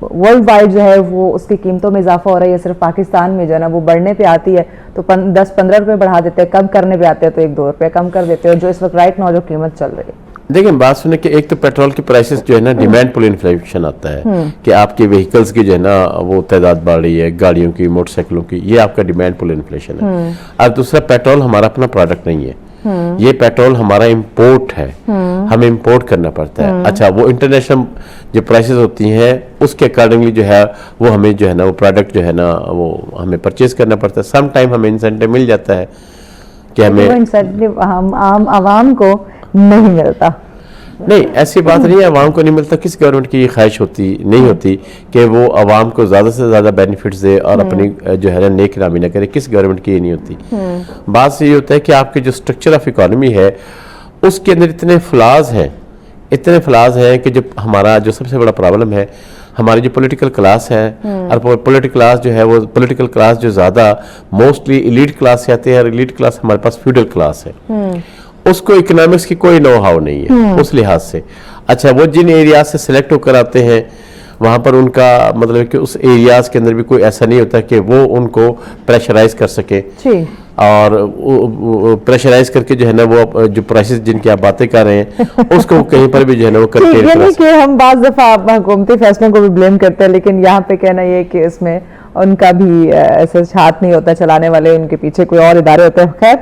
ورلڈ وائڈ جو ہے وہ اس کی قیمتوں میں اضافہ ہو رہا ہے, یا صرف پاکستان میں جو ہے نا وہ بڑھنے پہ آتی ہے تو 10-15 روپے بڑھا دیتے ہیں, کم کرنے پہ آتے ہیں تو 1-2 روپے کم کر دیتے ہیں, جو اس وقت رائٹ ناؤ جو قیمت چل رہی ہے. دیکھیں بات سنیں کہ ایک تو پیٹرول کی پرائسز جو ہے نا ڈیمانڈ پل انفلیشن آتا ہے, کہ آپ کے وہیکلز کی جو ہے نا وہ تعداد بڑھ رہی ہے, گاڑیوں کی, موٹر سائیکلوں کی, یہ آپ کا ڈیمانڈ پل انفلیشن ہے. اور دوسرا پیٹرول ہمارا اپنا پروڈکٹ نہیں ہے, یہ پیٹرول ہمارا امپورٹ ہے, ہمیں امپورٹ کرنا پڑتا ہے. اچھا وہ انٹرنیشنل جو پرائسز ہوتی ہیں اس کے اکارڈنگلی جو ہے وہ ہمیں جو ہے نا وہ پروڈکٹ جو ہے نا وہ ہمیں پرچیز کرنا پڑتا ہے. سم ٹائم ہمیں انسینٹیو مل جاتا ہے کہ ہمیں انسینٹیو عام عوام کو نہیں ملتا. نہیں, ایسی بات نہیں ہے عوام کو نہیں ملتا. کس گورنمنٹ کی یہ خواہش نہیں ہوتی کہ وہ عوام کو زیادہ سے زیادہ بینیفٹس دے اور اپنی جو ہے نا نیک نامی نہ کرے. کس گورنمنٹ کی یہ نہیں ہوتی. بات سے یہ ہوتا ہے کہ آپ کے جو اسٹرکچر آف اکانومی ہے اس کے اندر اتنے فلاز ہیں کہ جو ہمارا جو سب سے بڑا پرابلم ہے ہماری جو پولیٹیکل کلاس ہے, اور پولیٹیکل کلاس جو ہے وہ پولیٹیکل کلاس جو زیادہ موسٹلی ایلیٹ کلاس سے آتے ہیں, اور ایلیٹ کلاس ہمارے پاس فیوڈل کلاس ہے, اس کو اکنامکس کی کوئی نو ہاؤ نہیں ہے اس لحاظ سے. اچھا وہ جن ایریاز سے سلیکٹ ہو کر آتے ہیں وہاں پر ان کا مطلب کہ اس ایریاز کے اندر بھی کوئی ایسا نہیں ہوتا کہ وہ ان کو پریشرائز کر سکے, اور پریشرائز کر کے جو ہے نا وہ جو پرائسز جن کی آپ باتیں کر رہے ہیں اس کو کہیں پر بھی جو ہے نا وہ کرتے ہیں. یعنی کہ ہم بعض دفعہ حکومتی فیصلوں کو بھی بلیم کرتے ہیں, لیکن یہاں پہ کہنا یہ کہ اس میں ان کا بھی ایسے ہاتھ نہیں ہوتا چلانے والے, ان کے پیچھے کوئی اور ادارے ہوتے ہیں. خیر,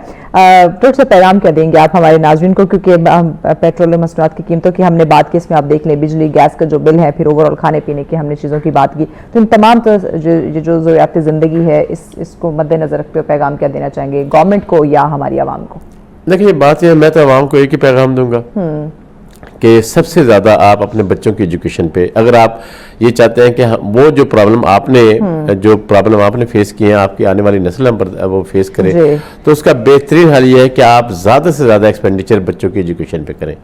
تھوڑا سا پیغام کیا دیں گے آپ ہمارے ناظرین کو, کیونکہ پیٹرول مصنوعات کی قیمتوں کی ہم نے بات کی, اس میں آپ دیکھ لیں بجلی گیس کا جو بل ہے, پھر اوور آل کھانے پینے کی ہم نے چیزوں کی بات کی, تو ان تمام جو ضروریات زندگی ہے اس کو مد نظر رکھتے ہوئے پیغام کیا دینا چاہیں گے گورنمنٹ کو یا ہماری عوام کو؟ دیکھیے بات یہ, میں تو عوام کو ایک ہی پیغام دوں گا کہ سب سے زیادہ آپ اپنے بچوں کی ایجوکیشن پہ, اگر آپ یہ چاہتے ہیں کہ وہ جو پرابلم آپ نے فیس کی ہیں آپ کی آنے والی نسل وہ فیس کرے, تو اس کا بہترین حل یہ ہے کہ آپ زیادہ سے زیادہ ایکسپینڈیچر بچوں کی ایجوکیشن پہ کریں,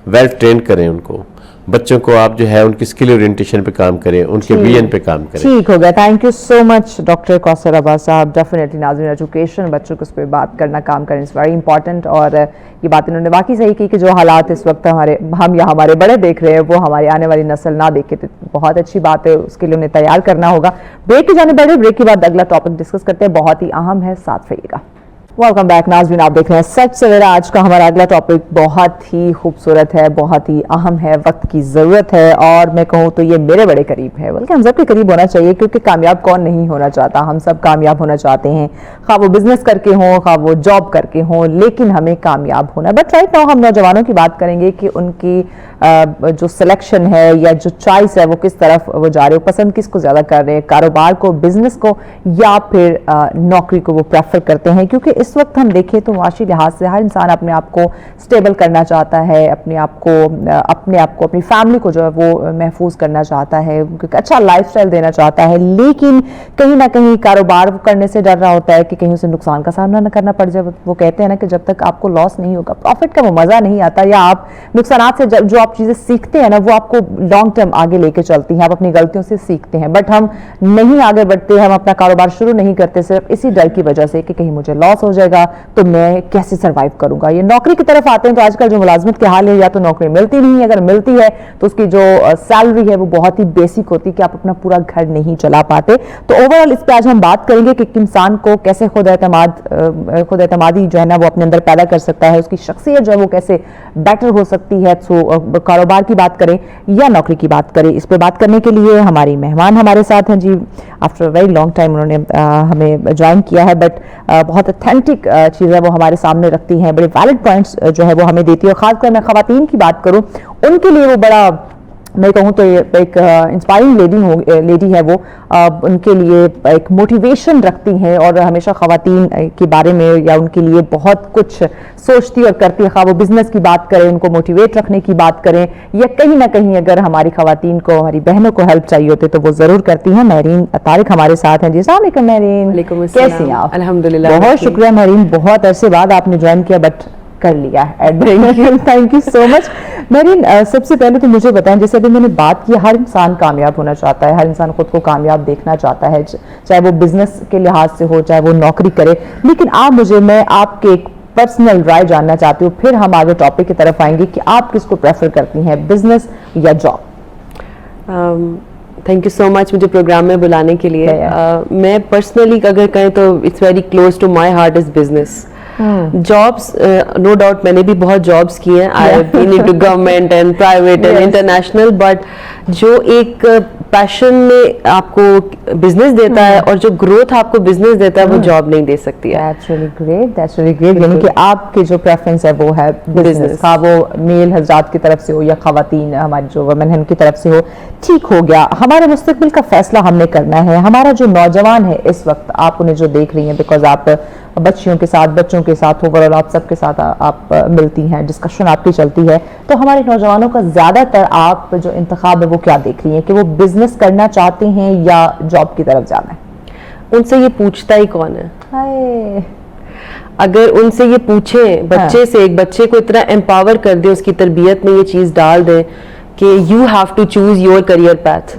ویل ٹرینڈ کریں ان کو, بچوں کو آپ جو ہے ان کی اسکل اورینٹیشن پہ کام کریں, ان کے ویژن پہ کام کریں. ٹھیک ہو گیا, thank you so much doctor Kausar Abbas sahib. Definitely ناظرین, ایجوکیشن بچوں کو اس پہ بات کرنا, کام کرنا از ویری امپورٹنٹ, اور یہ بات انہوں نے واقعی صحیح کی کہ جو حالات اس وقت ہم یا ہمارے بڑے دیکھ رہے ہیں وہ ہماری آنے والی نسل نہ دیکھے, تو بہت اچھی بات ہے, اس کے لیے انہیں تیار کرنا ہوگا. بریک کی جانب بڑھے, بریک کے بعد اگلا ٹاپک ڈسکس کرتے ہیں, بہت ہی اہم ہے, ساتھ رہیے گا. ویلکم بیک ناظرین, آپ دیکھ رہے ہیں سچ سویرا. آج کا ہمارا اگلا ٹاپک بہت ہی خوبصورت ہے, بہت ہی اہم ہے, وقت کی ضرورت ہے, اور میں کہوں تو یہ میرے بڑے قریب ہے, بلکہ ہم سب کے قریب ہونا چاہیے, کیونکہ کامیاب کون نہیں ہونا چاہتا, ہم سب کامیاب ہونا چاہتے ہیں, خواہ وہ بزنس کر کے ہوں, خواہ وہ جاب کر کے ہوں, لیکن ہمیں کامیاب ہونا ہے. بٹ رائٹ ناؤ ہم نوجوانوں کی بات کریں گے کہ ان کی جو سلیکشن ہے یا جو چوائس ہے وہ کس طرف وہ جا رہے ہو, پسند کس کو زیادہ کر رہے ہیں, کاروبار کو, بزنس کو, یا پھر نوکری کو وہ پریفر کرتے ہیں. کیونکہ اس وقت ہم دیکھیں تو معاشی لحاظ سے ہر انسان اپنے آپ کو سٹیبل کرنا چاہتا ہے, اپنے آپ کو اپنی فیملی کو جو ہے وہ محفوظ کرنا چاہتا ہے, اچھا لائف سٹائل دینا چاہتا ہے, لیکن کہیں نہ کہیں کاروبار کرنے سے ڈر رہا ہوتا ہے کہ کہیں اسے نقصان کا سامنا نہ کرنا پڑ جائے. وہ کہتے ہیں نا کہ جب تک آپ کو لاس نہیں ہوگا, پروفٹ کا وہ مزہ نہیں آتا, یا آپ نقصانات سے جو آپ چیزیں سیکھتے ہیں نا وہ آپ کو لانگ ٹرم آگے لے کے چلتی ہیں, آپ اپنی غلطیوں سے سیکھتے ہیں. بٹ ہم نہیں آگے بڑھتے, ہم اپنا کاروبار شروع نہیں کرتے صرف اسی ڈر کی وجہ سے کہ کہیں مجھے لاس ہو جائے گا تو میں کیسے سروائیو کروں گا. یہ نوکری کی طرف آتے ہیں تو آج کل جو ملازمت کے حال ہے, یا تو نوکری ملتی نہیں ہے, اگر ملتی ہے تو اس کی جو سیلری ہے وہ بہت ہی بیسک ہوتی ہے کہ آپ اپنا پورا گھر نہیں چلا پاتے. تو اوور آل اس پہ آج ہم بات کریں گے کہ انسان کو کیسے خود اعتمادی جو ہے نا وہ اپنے اندر پیدا کر سکتا ہے, اس کی شخصیت جو ہے وہ کیسے بیٹر ہو سکتی ہے. کاروبار کی بات کریں یا نوکری کی بات کریں, اس پہ بات کرنے کے لیے ہماری مہمان ہمارے ساتھ ہیں جی. آفٹر ویری لانگ ٹائم انہوں نے ہمیں جوائن کیا ہے, بٹ بہت اتھینٹک چیز ہے وہ ہمارے سامنے رکھتی ہیں, بڑے ویلڈ پوائنٹس جو ہے وہ ہمیں دیتی ہے. اور خاص کر میں خواتین کی بات کروں, ان کے لیے وہ بڑا, میں کہوں تو یہ ایک انسپائرنگ لیڈی ہے, وہ ان کے لیے ایک موٹیویشن رکھتی ہیں, اور ہمیشہ خواتین کے بارے میں یا ان کے لیے بہت کچھ سوچتی اور کرتی ہے. خواہ وہ بزنس کی بات کریں, ان کو موٹیویٹ رکھنے کی بات کریں, یا کہیں نہ کہیں اگر ہماری خواتین کو, ہماری بہنوں کو ہیلپ چاہیے ہوتے تو وہ ضرور کرتی ہیں. مہرین طارق ہمارے ساتھ ہیں جی. السلام علیکم مہرین, کیسی ہیں آپ؟ الحمدللہ. بہت شکریہ مہرین, بہت عرصے بعد آپ نے جوائن کیا, بٹ کر لیا. تھینک یو سو مچ. مہرین, سب سے پہلے تو مجھے بتائیں, جیسے ابھی میں نے بات کی, ہر انسان کامیاب ہونا چاہتا ہے, ہر انسان خود کو کامیاب دیکھنا چاہتا ہے, چاہے وہ بزنس کے لحاظ سے ہو, چاہے وہ نوکری کرے. لیکن میں آپ کے ایک پرسنل رائے جاننا چاہتی ہوں, پھر ہم آگے ٹاپک کی طرف آئیں گے کہ آپ کس کو پریفر کرتی ہیں, بزنس یا جاب؟ تھینک یو سو مچ مجھے پروگرام میں بلانے کے لیے. میں پرسنلی اگر کہیں تو it's very close to my heart is business. Jobs no doubt میں نے بھی بہت جابس کی ہیں, I have been into government and private and international, but جو ایک پیشن میں آپ کو بزنس دیتا ہے اور جو گروتھ آپ کو بزنس دیتا ہے وہ جاب نہیں دے سکتی ہے. That's really great. یعنی کہ آپ کی جو پریفرنس ہے وہ ہے بزنس, خواہ وہ میل حضرات کی طرف سے ہو یا خواتین ہماری جو ویمن ہیں ان کی طرف سے ہو. ٹھیک ہو گیا, ہمارے مستقبل کا فیصلہ ہم نے کرنا ہے. ہمارا جو نوجوان ہے اس وقت, آپ انہیں جو دیکھ رہی ہیں, بیکاز آپ بچیوں کے ساتھ, بچوں کے ساتھ, اوور آل آپ سب کے ساتھ آپ ملتی ہیں, ڈسکشن آپ کی چلتی ہے, تو ہمارے نوجوانوں کا زیادہ تر آپ جو انتخاب ہے وہ کیا دیکھ رہی ہیں کہ وہ بزنس کرنا چاہتے ہیں یا جاب کی طرف جانا ہے؟ ان سے یہ پوچھتا ہی کون ہے؟ اگر ان سے یہ پوچھیں, بچے سے, ایک بچے کو اتنا امپاور کر دیں, اس کی تربیت میں یہ چیز ڈال دیں کہ you have to choose your career path,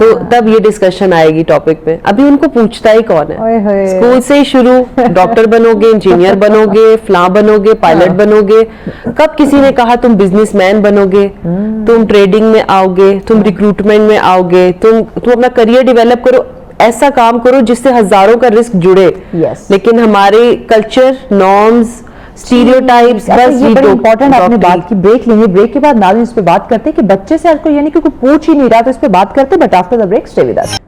تو تب یہ ڈسکشن آئے گی ٹاپک پہ. ابھی ان کو پوچھتا ہی کون ہے؟ اسکول سے ہی شروع, ڈاکٹر بنو گے, انجینئر بنو گے, فلاں بنو گے, پائلٹ بنو گے. کب کسی نے کہا تم بزنس مین بنو گے, تم ٹریڈنگ میں آؤ گے, تم ریکروٹمنٹ میں آؤ گے, تم اپنا کریئر ڈیولپ کرو, ایسا کام کرو جس سے ہزاروں کا رسک جڑے. لیکن ہمارے کلچر, نارمز, اسٹیریوٹائپس, یہ بڑی امپورٹنٹ آپ نے بات کی. بریک لیں گے, بریک کے بعد ناظرین اس پہ بات کرتے ہیں کہ بچے سے کوئی, یعنی کہ کوئی پوچھ ہی نہیں رہا تو اس پہ بات کرتے, but after the break stay with us.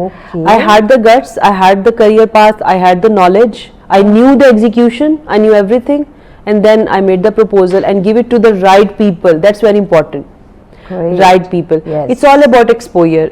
Okay. I had the guts, I had the career path, I had the knowledge, I knew the execution, I knew everything, and then I made the proposal and give it to the right people. That's very important. Great. Right people. Yes. It's all about exposure.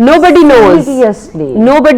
Nobody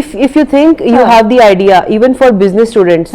if you think you have the idea even for business students,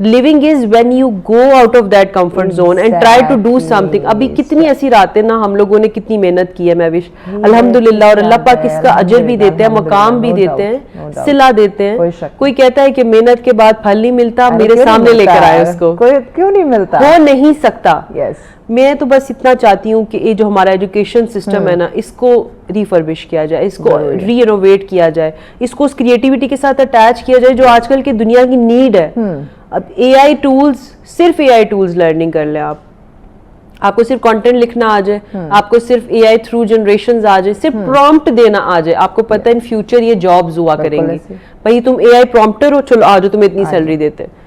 living is when you go out of that comfort zone and try to do something. ابھی کتنی ایسی راتیں نا ہم لوگوں نے کتنی محنت کی ہے مہوش, الحمدللہ, اور اللہ پاک اس کا اجر بھی دیتے ہیں, مقام بھی دیتے ہیں, صلہ دیتے ہیں. کوئی کہتا ہے کہ محنت کے بعد پھل نہیں ملتا, میرے سامنے لے کر آئے اس کو, کیوں نہیں ملتا, ہو نہیں سکتا. میں تو بس اتنا چاہتی ہوں کہ یہ جو ہمارا ایجوکیشن سسٹم ہے نا, اس کو ریفربش کیا جائے, اس کو ری انوویٹ کیا جائے, اس کو اس کریٹیوٹی کے ساتھ اٹیچ کیا جائے جو آج کل کی دنیا کی نیڈ ہے. اب اے آئی ٹولز, صرف اے آئی ٹولز لرننگ کر لیں آپ کو صرف کانٹینٹ لکھنا آ جائے, آپ کو صرف اے آئی تھرو جنریشنز آ جائے, صرف پرومپٹ دینا آ جائے, آپ کو پتہ ہے ان فیوچر یہ جابز ہوا کریں گی. بھائی تم اے آئی پرومپٹر ہو, چلو آ جاؤ, تمہیں اتنی سیلری دیتے ہیں,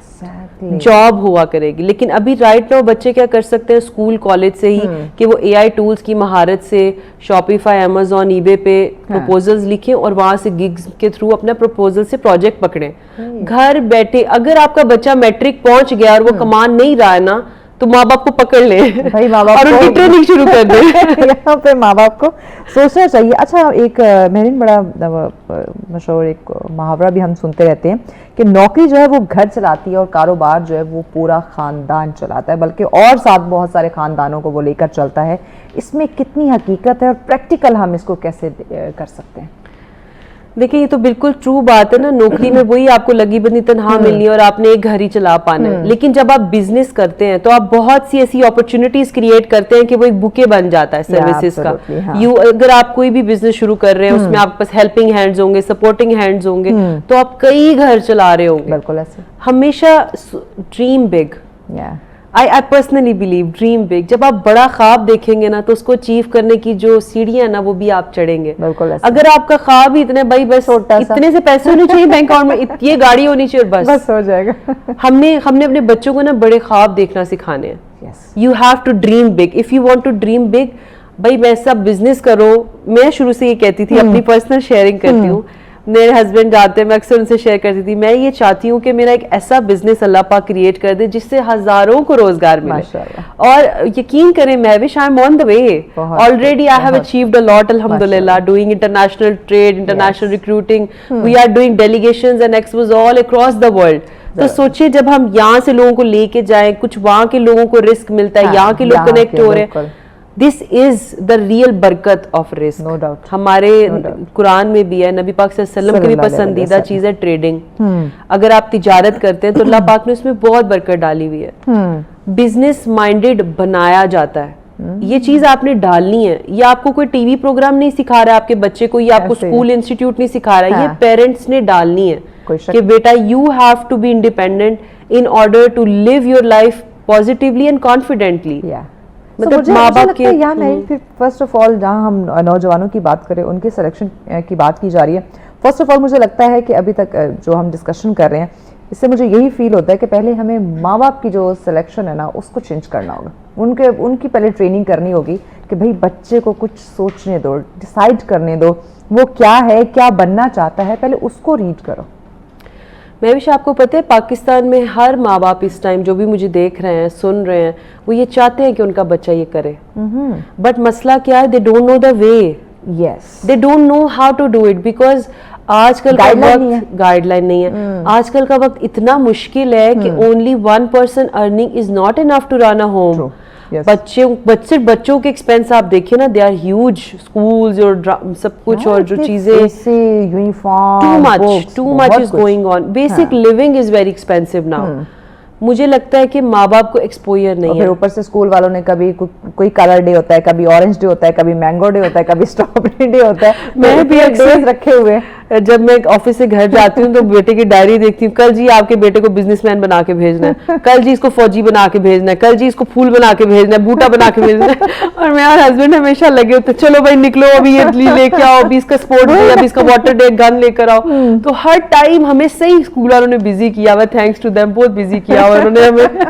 جاب ہوا کرے گی. لیکن ابھی رائٹ ناؤ بچے کیا کر سکتے ہیں اسکول کالج سے ہی کہ وہ اے آئی ٹولز کی مہارت سے شاپیفائی, امیزون, ای بے پہ پروپوزلز لکھیں اور وہاں سے گگز کے تھرو اپنا پروپوزل سے پروجیکٹ پکڑیں گھر بیٹھے. اگر آپ کا بچہ میٹرک پہنچ گیا اور وہ کمان نہیں رہا ہے نا, تو ماں باپ کو پکڑ لیں اور ان کی ٹریننگ شروع کر دیں. یہاں پہ ماں باپ کو سوچنا چاہیے. اچھا, ایک مہرین بڑا مشہور ایک محاورہ بھی ہم سنتے رہتے ہیں کہ نوکری جو ہے وہ گھر چلاتی ہے اور کاروبار جو ہے وہ پورا خاندان چلاتا ہے, بلکہ اور ساتھ بہت سارے خاندانوں کو وہ لے کر چلتا ہے. اس میں کتنی حقیقت ہے اور پریکٹیکل ہم اس کو کیسے کر سکتے ہیں؟ دیکھیں یہ تو بالکل ٹرو بات ہے نا, نوکری میں وہی آپ کو لگی بندی تنہا ملنی اور آپ نے ایک گھر ہی چلا پانا ہے. لیکن جب آپ بزنس کرتے ہیں تو آپ بہت سی ایسی اپرچونٹیز کریٹ کرتے ہیں کہ وہ ایک بوکے بن جاتا ہے سروسز کا. اگر آپ کوئی بھی بزنس شروع کر رہے ہیں اس میں آپ کے پاس ہیلپنگ ہینڈز ہوں گے, سپورٹنگ ہینڈز ہوں گے, تو آپ کئی گھر چلا رہے ہوں گے. بالکل ایسے. ہمیشہ dream big, I personally believe dream big. جب آپ بڑا خواب دیکھیں گے نا تو اس کو اچیو کرنے کی جو سیڑھیاں ہیں نا وہ بھی آپ چڑھیں گے. اگر آپ کا خواب ہی اتنے, بھائی بس اتنے سے پیسے ہونے چاہیے بینک اکاؤنٹ میں, یہ گاڑی ہونی چاہیے, بس ہو جائے گا. ہم نے اپنے بچوں کو نا بڑے خواب دیکھنا سکھانے ہیں. You have to dream big. If you want to dream big, بھائی ویسا بزنس کرو. میں شروع سے یہ کہتی تھی, اپنی پرسنل شیئرنگ کرتی ہوں, میرے ہسبینڈ جاتے ہیں, میں اکثر ان سے شیئر کرتی تھی, میں یہ چاہتی ہوں کہ میرا ایک ایسا بزنس اللہ پاک کریٹ کر دے جس سے ہزاروں کو روزگار ملے. اور یقین کریں Mehwish, I am on the way already, I have achieved a lot الحمدللہ, doing international trade, international recruiting, we are doing delegations and expos all across the world. تو سوچیے جب ہم یہاں سے لوگوں کو لے کے جائیں, کچھ وہاں کے لوگوں کو رسک ملتا ہے, یہاں کے لوگ کنیکٹ ہو رہے ہیں. This is the real برکت of risk. No doubt. ہمارے قرآن میں بھی ہے, نبی پاک صلی اللہ علیہ وسلم کی بھی پسندیدہ چیز ہے ٹریڈنگ. اگر آپ تجارت کرتے ہیں تو اللہ پاک نے اس میں بہت برکت ڈالی ہوئی ہے. بزنس مائنڈیڈ بنایا جاتا ہے, یہ چیز آپ نے ڈالنی ہے. یہ آپ کو کوئی ٹی وی پروگرام نہیں سکھا رہا ہے آپ کے بچے کو, یہ آپ کو اسکول انسٹیٹیوٹ نہیں سکھا رہا ہے, یہ پیرنٹس نے ڈالنی ہے کہ بیٹا you have to be independent in order to live your life positively and confidently. مطلب ماں باپ کے یہاں نہیں. پھر فرسٹ آف آل جہاں ہم نوجوانوں کی بات کریں, ان کے سلیکشن کی بات کی جا رہی ہے, فرسٹ آف آل مجھے لگتا ہے کہ ابھی تک جو ہم ڈسکشن کر رہے ہیں اس سے مجھے یہی فیل ہوتا ہے کہ پہلے ہمیں ماں باپ کی جو سلیکشن ہے نا اس کو چینج کرنا ہوگا. ان کی پہلے ٹریننگ کرنی ہوگی کہ بھائی بچے کو کچھ سوچنے دو, ڈیسائیڈ کرنے دو, وہ کیا ہے, کیا بننا چاہتا ہے, پہلے اس کو ریڈ کرو. مہوش آپ کو پتہ ہے پاکستان میں ہر ماں باپ اس ٹائم جو بھی مجھے دیکھ رہے ہیں, سن رہے ہیں, وہ یہ چاہتے ہیں کہ ان کا بچہ یہ کرے, بٹ مسئلہ کیا ہے, they don't know the way. Yes, they don't know how to do it, because آج کل کا وقت گائیڈ لائن نہیں ہے. آج کل کا وقت اتنا مشکل ہے کہ only one person earning is not enough to run a home. بچوں کے ایکسپینس آپ دیکھیں نا, دے آر ہیوج, اسکولز اور سب کچھ اور جو چیزیں, too much is going on. Basic living is very expensive now. مجھے لگتا ہے کہ ماں باپ کو ایکسپوئر نہیں ہے. اوپر سے اسکول والوں نے کبھی کوئی کلر ڈے ہوتا ہے, کبھی اورنج ڈے ہوتا ہے, کبھی مینگو ڈے ہوتا ہے, کبھی اسٹرابری ڈے ہوتا ہے. میں بھی اکثر رکھے ہوئے, جب میں آفس سے گھر جاتی ہوں تو بیٹے کی ڈائری دیکھتی ہوں, کل جی آپ کے بیٹے کو بزنس مین بنا کے بھیجنا ہے, کل جی اس کو فوجی بنا کے بھیجنا ہے, کل جی اس کو پھول بنا کے بھیجنا ہے, بوٹا بنا کے بھیجنا ہے. اور میرا ہسبینڈ ہمیشہ لگے ہوتے, چلو بھائی نکلو, ابھی یہ لے کے آؤ, ابھی اس کا اسپورٹ ڈے, ابھی اس کا واٹر ڈے, گن لے کر آؤ. تو ہر ٹائم ہمیں صحیح اسکول والوں نے بزی کیا ہوا, تھینکس ٹو دیم, بہت بزی کیا ہوا انہوں نے ہمیں.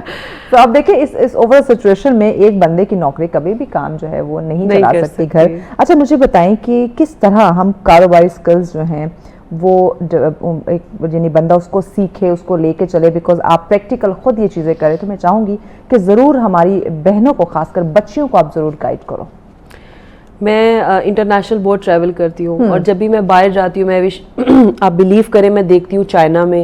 تو آپ دیکھیں اس اوور سچویشن میں ایک بندے کی نوکری کبھی بھی کام جو ہے وہ نہیں چلا سکتی گھر. اچھا مجھے بتائیں کہ کس طرح ہم کاروباری سکلز جو ہیں وہ یعنی بندہ اس کو سیکھے, اس کو لے کے چلے, بیکاز آپ پریکٹیکل خود یہ چیزیں کریں. تو میں چاہوں گی کہ ضرور ہماری بہنوں کو, خاص کر بچیوں کو آپ ضرور گائیڈ کرو. میں انٹرنیشنل بہت ٹریول کرتی ہوں, اور جب بھی میں باہر جاتی ہوں, میں آپ بلیو کریں, میں دیکھتی ہوں چائنا میں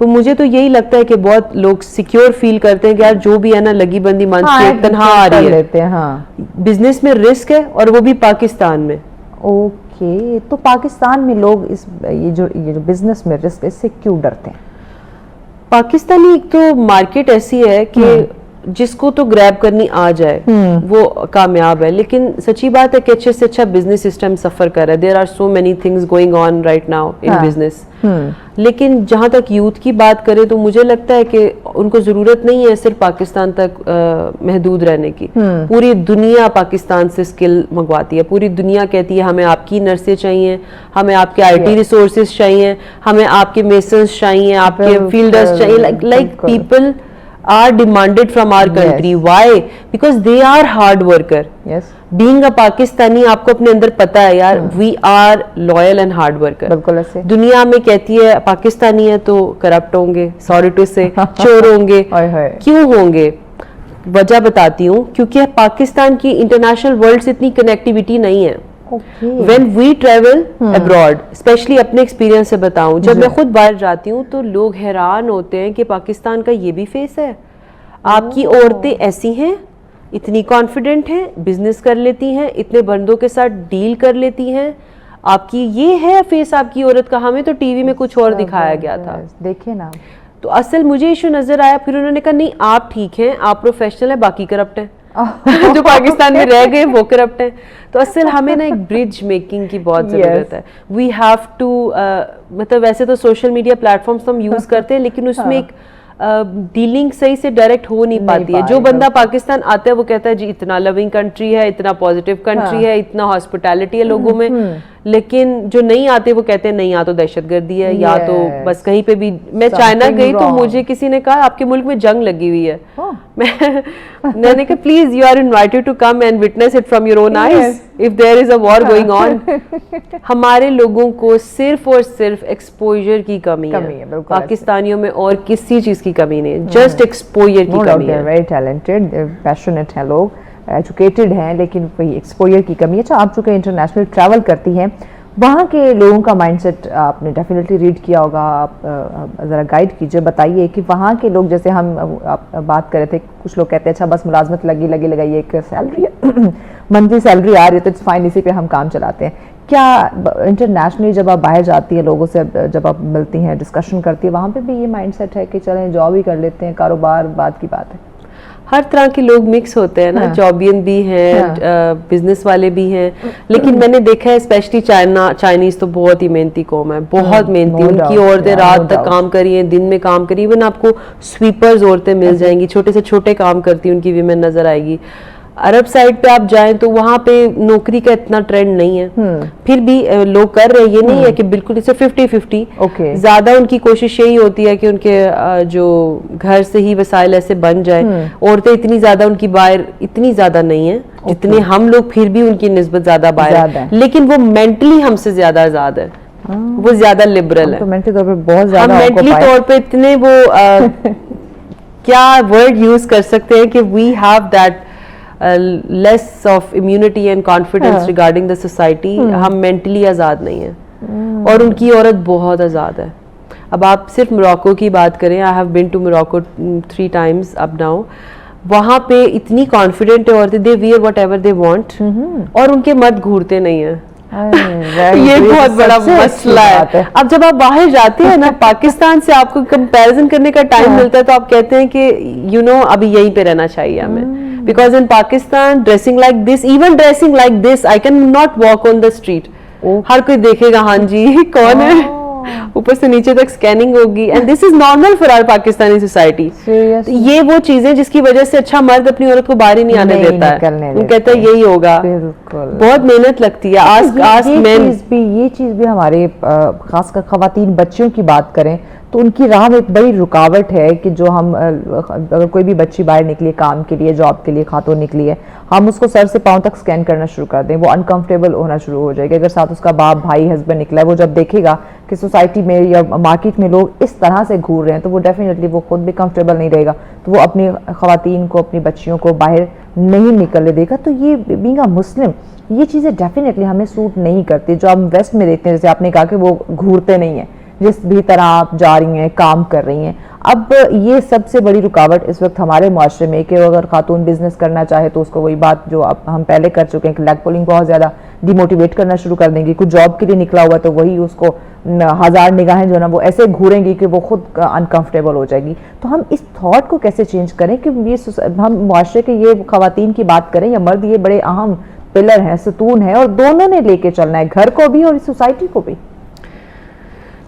تو مجھے تو یہی لگتا ہے کہ بہت لوگ سیکیور فیل کرتے ہیں کہ یار جو بھی ہے نا لگی بندی مان کے تنہا آ رہی ہے. بزنس میں رسک ہے اور وہ بھی پاکستان میں. اوکے, تو پاکستان میں لوگ یہ جو بزنس میں رسک اس سے کیوں ڈرتے ہیں؟ پاکستانی ایک تو مارکیٹ ایسی ہے کہ جس کو تو گریب کرنی آ جائے وہ کامیاب ہے, لیکن سچی بات ہے کہ اچھے سے اچھا بزنس سسٹم سفر کر رہا ہے. There are so many things going on right now in business. لیکن جہاں تک یوتھ کی بات کریں تو مجھے لگتا ہے کہ ان کو ضرورت نہیں ہے صرف پاکستان تک محدود رہنے کی. پوری دنیا پاکستان سے اسکل منگواتی ہے, پوری دنیا کہتی ہے ہمیں آپ کی نرسیں چاہیے, ہمیں آپ کے آئی ٹی ریسورسز چاہیے, ہمیں آپ کے میسنز چاہیے, آپ کے فیلڈرز چاہیے. Like people are demanded from our country. Why? Because they are hard worker. Yes. Being a Pakistani آپ کو اپنے اندر پتا ہے یار we are loyal and hard worker. بالکل ایسے دنیا میں کہتی ہے پاکستانی ہے تو کرپٹ ہوں گے, sorry to say, چور ہوں گے. کیوں ہوں گے؟ وجہ بتاتی ہوں, کیونکہ پاکستان کی انٹرنیشنل ورلڈ سے اتنی کنیکٹیوٹی نہیں ہے. When we travel abroad, especially اپنے ایکسپیرینس سے بتاؤں, جب میں خود باہر جاتی ہوں تو لوگ حیران ہوتے ہیں کہ پاکستان کا یہ بھی فیس ہے, آپ کی عورتیں ایسی ہیں, اتنی کانفیڈنٹ ہیں, بزنس کر لیتی ہیں, اتنے بندوں کے ساتھ ڈیل کر لیتی ہیں, آپ کی یہ ہے فیس آپ کی عورت کا. ہمیں تو ٹی وی میں کچھ اور دکھایا گیا تھا, دیکھیں نا. تو اصل مجھے ایشو نظر آیا. پھر انہوں نے کہا نہیں آپ ٹھیک ہیں, آپ پروفیشنل ہیں, باقی کرپٹ ہیں. جو پاکستان میں رہ گئے وہ کرپٹ ہیں. تو اصل ہمیں نا ایک برج میکنگ کی بہت ضرورت ہے. وی ہیو ٹو مطلب ویسے تو سوشل میڈیا پلیٹ فارمس ہم یوز کرتے ہیں, لیکن اس میں ایک ڈیلنگ صحیح سے ڈائریکٹ ہو نہیں پاتی ہے. جو بندہ پاکستان آتا ہے وہ کہتا ہے جی اتنا لونگ کنٹری ہے, اتنا پازیٹیو کنٹری ہے, اتنا ہاسپٹیلٹی ہے لوگوں میں, لیکن جو نہیں آتے وہ کہتے ہیں نہیں یا تو دہشت گردی ہے یا تو بس کہیں پہ بھی. میں چائنا گئی تو مجھے کسی نے کہا آپ کے ملک میں جنگ لگی ہوئی ہے. میں نے کہا please you are invited to come and witness it from your own eyes if there is a war going on. ہمارے لوگوں کو صرف اور صرف ایکسپوجر کی کمی ہے. پاکستانیوں میں اور کسی چیز کی کمی نہیں ہے, جسٹ ایکسپوجر کی کمی ہے. ویری ٹیلنٹڈ, پیشنیٹ ہیں لوگ, ایجوکیٹڈ ہیں, لیکن وہی ایکسپوجر کی کمی ہے. اچھا, آپ چونکہ انٹرنیشنل ٹریول کرتی ہیں, وہاں کے لوگوں کا مائنڈ سیٹ آپ نے ڈیفینیٹلی ریڈ کیا ہوگا, آپ ذرا گائیڈ کیجیے, بتائیے کہ وہاں کے لوگ, جیسے ہم بات کر رہے تھے, کچھ لوگ کہتے ہیں اچھا بس ملازمت لگائی, ایک سیلری منتھلی سیلری آ رہی ہے تو اٹس فائن, اسی پہ ہم کام چلاتے ہیں. کیا انٹرنیشنلی جب آپ باہر جاتی ہیں, لوگوں سے جب آپ ملتی ہیں, ڈسکشن کرتی ہیں, وہاں پہ بھی یہ مائنڈ سیٹ ہے کہ چلیں جاب ہی کر لیتے ہیں, کاروبار بعد کی بات ہے؟ ہر طرح کے لوگ مکس ہوتے ہیں نا, جابین بھی ہیں, بزنس والے بھی ہیں, لیکن میں نے دیکھا ہے اسپیشلی چائنیز تو بہت ہی محنتی قوم ہے, بہت محنتی. ان کی عورتیں رات تک کام کری ہیں, دن میں کام کری, ایون آپ کو سویپرز عورتیں مل جائیں گی, چھوٹے سے چھوٹے کام کرتی ان کی ویمن نظر آئے گی. عرب سائڈ پہ آپ جائیں تو وہاں پہ نوکری کا اتنا ٹرینڈ نہیں ہے, پھر بھی لوگ کر رہے. یہ نہیں ہے کہ بالکل اسے 50-50, زیادہ ان کی کوشش یہی ہوتی ہے کہ ان کے جو گھر سے ہی وسائل ایسے بن جائے. عورتیں اتنی زیادہ ان کی باہر اتنی زیادہ نہیں ہیں جتنے ہم لوگ, پھر بھی ان کی نسبت زیادہ باہر ہے, لیکن وہ مینٹلی ہم سے زیادہ آزاد ہے, وہ زیادہ لبرل ہے. ہم مینٹلی طور پہ اتنے وہ کیا ورڈ یوز کر سکتے ہیں کہ we have that less of immunity and confidence regarding the society. ہم مینٹلی آزاد نہیں ہیں, اور ان کی عورت بہت آزاد ہے. اب آپ صرف موراکو کی بات کریں, I have been to Morocco 3 times اب ناؤ, وہاں پہ اتنی کانفیڈنٹ ہے عورتیں, they wear whatever they want, اور ان کے مرد گھورتے نہیں ہیں. یہ بہت بڑا مسئلہ ہے. اب جب آپ باہر جاتے ہیں نا, پاکستان سے آپ کو کمپیرزن کرنے کا ٹائم ملتا ہے تو آپ کہتے ہیں کہ یو نو ابھی یہیں پہ رہنا چاہیے ہمیں, because in Pakistan dressing like this, even dressing like this, I can not walk on the street, ہر کوئی دیکھے گا ہاں جی کون ہے, اوپر سے نیچے تک اسکیننگ ہوگی, and this is normal for our Pakistani society. یہ وہ چیزیں جس کی وجہ سے اچھا مرد اپنی عورت کو باہر ہی نہیں آنے دیتا ہے, وہ کہتا ہے یہی ہوگا. بہت محنت لگتی ہے. یہ چیز بھی ہمارے خاص کر خواتین بچیوں کی بات کریں تو ان کی راہ میں ایک بڑی رکاوٹ ہے کہ جو ہم اگر کوئی بھی بچی باہر نکلی کام کے لیے, جاب کے لیے خاتون نکلی ہے, ہم اس کو سر سے پاؤں تک سکین کرنا شروع کر دیں, وہ انکمفرٹیبل ہونا شروع ہو جائے گا. اگر ساتھ اس کا باپ, بھائی, ہسبینڈ نکلا ہے, وہ جب دیکھے گا کہ سوسائٹی میں یا مارکیٹ میں لوگ اس طرح سے گھور رہے ہیں تو وہ ڈیفینیٹلی وہ خود بھی کمفرٹیبل نہیں رہے گا, تو وہ اپنی خواتین کو, اپنی بچیوں کو باہر نہیں نکلنے دے گا. تو یہ بینگ اے مسلم یہ چیزیں ڈیفینیٹلی ہمیں سوٹ نہیں کرتی. جو ہم ویسٹ میں دیکھتے ہیں, جیسے آپ نے کہا کہ وہ گھورتے نہیں ہیں, جس بھی طرح آپ جا رہی ہیں کام کر رہی ہیں. اب یہ سب سے بڑی رکاوٹ اس وقت ہمارے معاشرے میں کہ اگر خاتون بزنس کرنا چاہے تو اس کو وہی بات جو ہم پہلے کر چکے ہیں کہ لیگ پولنگ بہت زیادہ ڈی موٹیویٹ کرنا شروع کر دیں گی. کچھ جاب کے لیے نکلا ہوا تو وہی اس کو ہزار نگاہیں جو ہے نا وہ ایسے گھوریں گی کہ وہ خود انکمفرٹیبل ہو جائے گی. تو ہم اس تھاٹ کو کیسے چینج کریں کہ یہ ہم معاشرے کے یہ خواتین کی بات کریں یا مرد, یہ بڑے اہم پلر ہیں, ستون ہیں, اور دونوں نے لے کے چلنا ہے, گھر کو بھی اور سوسائٹی کو بھی.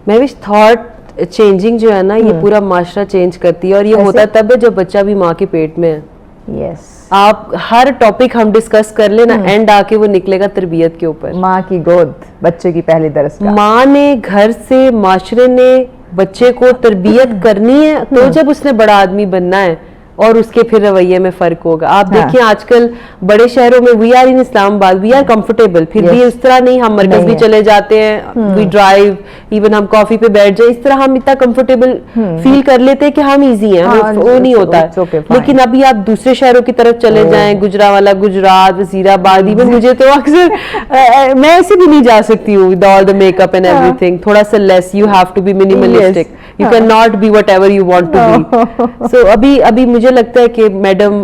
مہوش تھاٹ چینجنگ جو ہے نا یہ پورا معاشرہ چینج کرتی ہے, اور یہ ہوتا تب ہے جب بچہ بھی ماں کے پیٹ میں ہے. یس, آپ ہر ٹاپک ہم ڈسکس کر لیں نا, اینڈ آ کے وہ نکلے گا تربیت کے اوپر. ماں کی گود بچے کی پہلی درس کا. ماں نے گھر سے, معاشرے نے بچے کو تربیت کرنی ہے, تو جب اس نے بڑا آدمی بننا ہے اور اس کے پھر رویے میں فرق ہوگا. آپ دیکھیں آج کل بڑے شہروں میں وی آر ان اسلام آباد, وی آر کمفرٹیبل, پھر بھی اس طرح نہیں, ہم مرکز بھی چلے جاتے ہیں, وی ڈرائیو, ایون ہم کافی پہ بیٹھ جائیں, اس طرح ہم اتنا کمفرٹیبل فیل کر لیتے ہیں کہ ہم ایزی ہیں, وہ نہیں ہوتا ہے. لیکن ابھی آپ دوسرے شہروں کی طرف چلے جائیں, گجرانوالہ, گجرات, وزیر آباد, ایون مجھے تو اکثر میں ایسے بھی نہیں جا سکتی ہوں with all the makeup and everything, تھوڑا سا less, you have to be minimalistic, you can not be whatever you want to be. So ابھی مجھے لگتا ہے کہ میڈم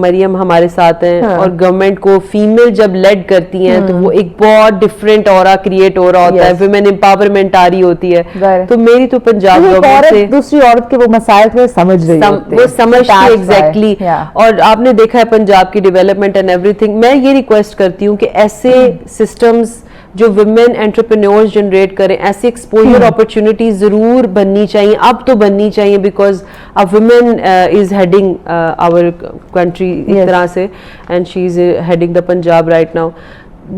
مریم ہمارے ساتھ ہیں, اور گورنمنٹ کو فیمیل جب لیڈ کرتی ہیں تو وہ ایک بہت ڈفرینٹ اورا کریٹ ہو رہا ہوتا ہے, ویمن امپاورمنٹ آ رہی ہوتی ہے. تو میری تو پنجاب گورنمنٹ سے دوسری عورت کے وہ مسائل کو سمجھ رہی ہوتی ہے, وہ سمجھتی ہے ایگزیکٹلی. اور آپ نے دیکھا ہے پنجاب کی ڈیولپمنٹ اینڈ ایوری تھنگ. میں یہ ریکویسٹ کرتی ہوں کہ ایسے سسٹمز جو ویمن انٹرپرینورز جنریٹ کریں, ایسی ایکسپوجر اپرچونٹیز ضرور بننی چاہیے, اب تو بننی چاہیے, because a women is heading our country ایک طرح سے, and she is heading the Punjab right now.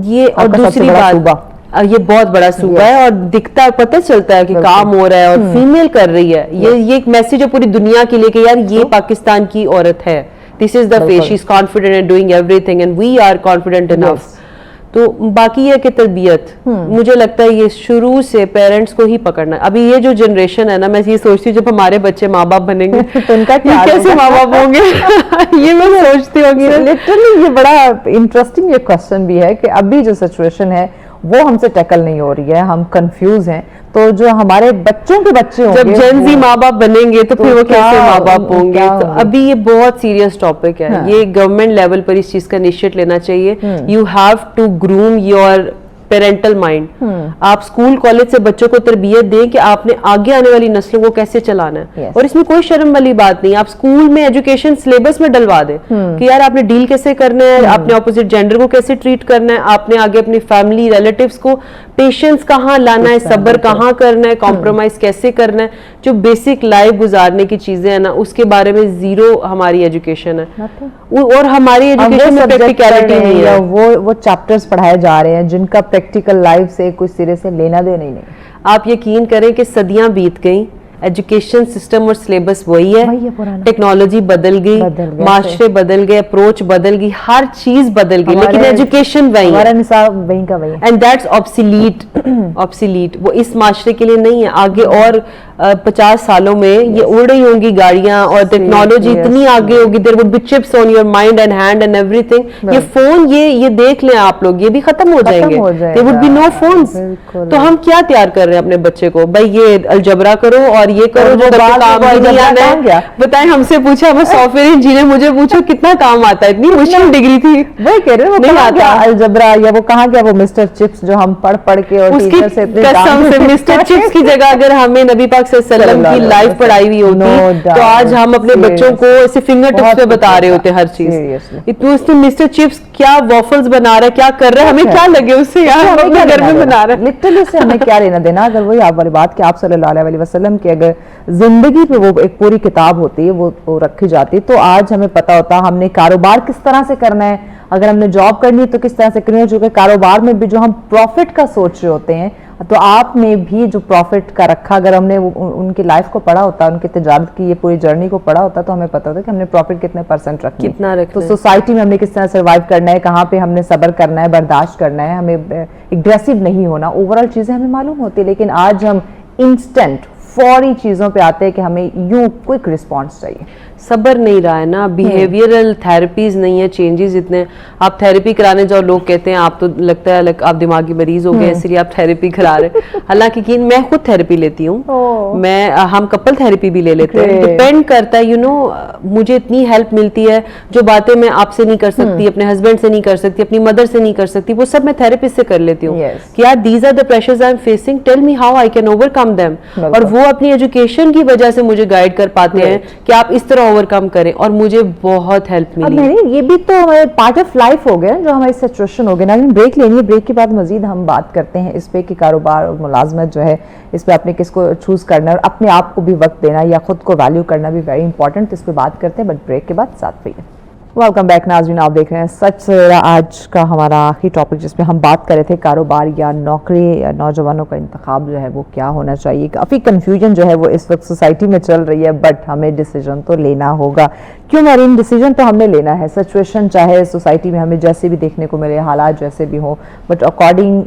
یہ اور دوسری بات, یہ بہت بڑا صوبہ ہے اور دکھتا ہے, پتہ چلتا ہے کہ کام ہو رہا ہے, اور فیمیل کر رہی ہے. یہ ایک میسج ہے پوری دنیا کے لیے کہ یار یہ پاکستان کی عورت ہے, this is the face, she is confident in doing everything and we are confident enough. تو باقی یہ کہ تربیت, مجھے لگتا ہے یہ شروع سے پیرنٹس کو ہی پکڑنا. ابھی یہ جو جنریشن ہے نا, میں یہ سوچتی ہوں جب ہمارے بچے ماں باپ بنیں گے تو ان کا کیسے ماں باپ ہوں گے, یہ میں سوچتی ہوں گی. لٹرلی یہ بڑا انٹرسٹنگ یہ کوسچن بھی ہے کہ ابھی جو سچویشن ہے وہ ہم سے ٹیکل نہیں ہو رہی ہے, ہم کنفیوز ہیں. تو جو ہمارے بچوں کے بچے ہوں جب گے, جن زی ماں باپ بنیں گے تو پھر وہ کیسے ماں باپ ہوں گے. تو ابھی یہ بہت سیریس ٹاپک ہے, یہ گورنمنٹ لیول پر اس چیز کا انیشیٹ لینا چاہیے. You have to groom your parental mind. آپ اسکول کالج سے بچوں کو تربیت دیں کہ آپ نے آگے آنے والی نسلوں کو کیسے چلانا ہے, اور اس میں کوئی شرم والی بات نہیں. آپ اسکول میں ایجوکیشن سلیبس میں ڈلوا دیں کہ یار آپ نے ڈیل کیسے کرنا ہے, آپ نے اپوزٹ جینڈر کو کیسے ٹریٹ کرنا ہے, آپ نے آگے اپنی فیملی ریلیٹیوز کو پیشنس کہاں لانا ہے, صبر کہاں کرنا ہے, کمپرومائز کیسے کرنا ہے. جو بیسک لائف گزارنے کی چیزیں ہیں نا, اس کے بارے میں زیرو ہماری ایجوکیشن ہے, اور ہماری ایجوکیشن میں پریکٹیکلٹی نہیں ہے. وہ چیپٹرز پڑھائے جا رہے ہیں جن کا پریکٹیکل لائف سے کوئی سرے سے لینا دینا ہی نہیں. آپ یقین کریں کہ صدیاں بیت گئیں, ایجوکیشن سسٹم اور سلیبس وہی ہے, ٹیکنالوجی بدل گئی, معاشرے بدل گئے, اپروچ بدل گئی, ہر چیز بدل گئی, لیکن ایجوکیشن وہی ہے, ہمارا نصاب وہیں کا وہی ہے. And that's obsolete. وہ اس معاشرے کے لیے نہیں ہے. آگے اور 50 سالوں میں یہ اڑ رہی ہوں گی گاڑیاں, اور ٹیکنالوجی اتنی آگے ہوگی, there would be chips on your mind and hand and everything. یہ فون, یہ دیکھ لیں آپ لوگ, یہ بھی ختم ہو جائیں گے, there would be no phones. تو ہم کیا تیار کر رہے ہیں اپنے بچے کو, بھائی یہ الجبرا کرو اور یہ کرو جو کام نہیں آنا ہے. بتائیں, ہم سے پوچھا, میں سافٹ ویئر انجینئر, مجھے پوچھو کتنا کام آتا ہے, اتنی مشکل ڈگری تھی, وہی کہہ رہے ہیں نہیں آتا الجبرا, یا وہ کہاں گیا وہ مسٹر چپس جو ہم پڑھ کے, اور ٹیچر سے قسم سے مسٹر چپس کی جگہ اگر ہمیں نبی پاک صلی اللہ علیہ وسلم کی لائف پڑھائی ہوئی ہوتی تو آج ہم اپنے بچوں کو ایسے فنگر ٹپس پہ بتا رہے ہوتے ہر چیز. اتنے مسٹر چپس کیا وافلز بنا رہا ہے, کیا کر رہا ہے, ہمیں کیا لگے اس سے, یار ہم اپنے گھر میں بنا رہے ہیں. لٹرلی سے ہمیں کیا لینا دینا. اگر وہی آپ والی بات کہ آپ صلی اللہ علیہ وسلم کی اگر زندگی پہ وہ ایک پوری کتاب ہوتی ہے, وہ رکھی جاتی, تو آج ہمیں پتا ہوتا ہم نے کاروبار کس طرح سے کرنا ہے, اگر ہم نے جاب کرنی ہے تو کس طرح سے کرنی ہے. چونکہ کاروبار میں بھی جو ہم پروفٹ کا سوچ رہے ہوتے ہیں, تو آپ نے بھی جو پروفٹ کا رکھا, اگر ہم نے ان کی لائف کو پڑھا ہوتا, ان کی تجارت کی یہ پوری جرنی کو پڑھا ہوتا, تو ہمیں پتا ہوتا کہ ہم نے پروفٹ کتنے % رکھنا ہے, تو سوسائٹی میں ہم نے کس طرح سروائیو کرنا ہے, کہاں پہ ہم نے صبر کرنا ہے, برداشت کرنا ہے, ہمیں اگریسو نہیں ہونا. اوورآل چیزیں ہمیں معلوم ہوتی ہے, لیکن آج ہم انسٹنٹ فوری چیزوں پہ آتے ہیں کہ ہمیں یوں کوئک رسپانس چاہیے. صبر نہیں رہا ہے نا, بیہیویئرل تھراپیز نہیں ہے, چینجز اتنے. آپ تھراپی کرانے جاؤ, لوگ کہتے ہیں آپ تو لگتا ہے آپ دماغی مریض ہو گئے اس لیے آپ تھراپی کرا رہے. حالانکہ میں خود تھراپی لیتی ہوں, ہم کپل تھراپی بھی لے لیتے ہیں. ڈپینڈ کرتا ہے مجھے اتنی ہیلپ ملتی ہے, جو باتیں میں آپ سے نہیں کر سکتی, اپنے ہسبینڈ سے نہیں کر سکتی, اپنی مدر سے نہیں کر سکتی, وہ سب میں تھراپسٹ سے کر لیتی ہوں کہ یار these are the pressures I am facing, tell me how I can overcome them. اور وہ اپنی ایجوکیشن کی وجہ سے مجھے گائیڈ کر پاتے ہیں کہ آپ اس طرح اوور کم کریں, اور مجھے بہت ہیلپ ملی. یہ بھی تو پارٹ آف لائف ہو گیا جو ہماری سچویشن ہو گئی نا. بریک لینی ہے, بریک کے بعد مزید ہم بات کرتے ہیں اس پہ کہ کاروبار اور ملازمت جو ہے اس پہ آپ نے کس کو چوز کرنا ہے, اور اپنے آپ کو بھی وقت دینا یا خود کو ویلیو کرنا بھی ویری امپورٹنٹ. اس پہ بات کرتے ہیں بٹ بریک کے بعد ساتھ رہیے. ویلکم بیک ناظرین, آپ دیکھ رہے ہیں سچ سویرا. آج کا ہمارا آخری ٹاپک جس میں ہم بات کر رہے تھے کاروبار یا نوکری, یا نوجوانوں کا انتخاب جو ہے وہ کیا ہونا چاہیے. کافی کنفیوژن جو ہے وہ اس وقت سوسائٹی میں چل رہی ہے, بٹ ہمیں ڈیسیجن تو لینا ہوگا. کیوں مریم, ڈیسیجن تو ہم نے لینا ہے. سچویشن چاہے سوسائٹی میں ہمیں جیسے بھی دیکھنے کو ملے, حالات جیسے بھی ہوں, but according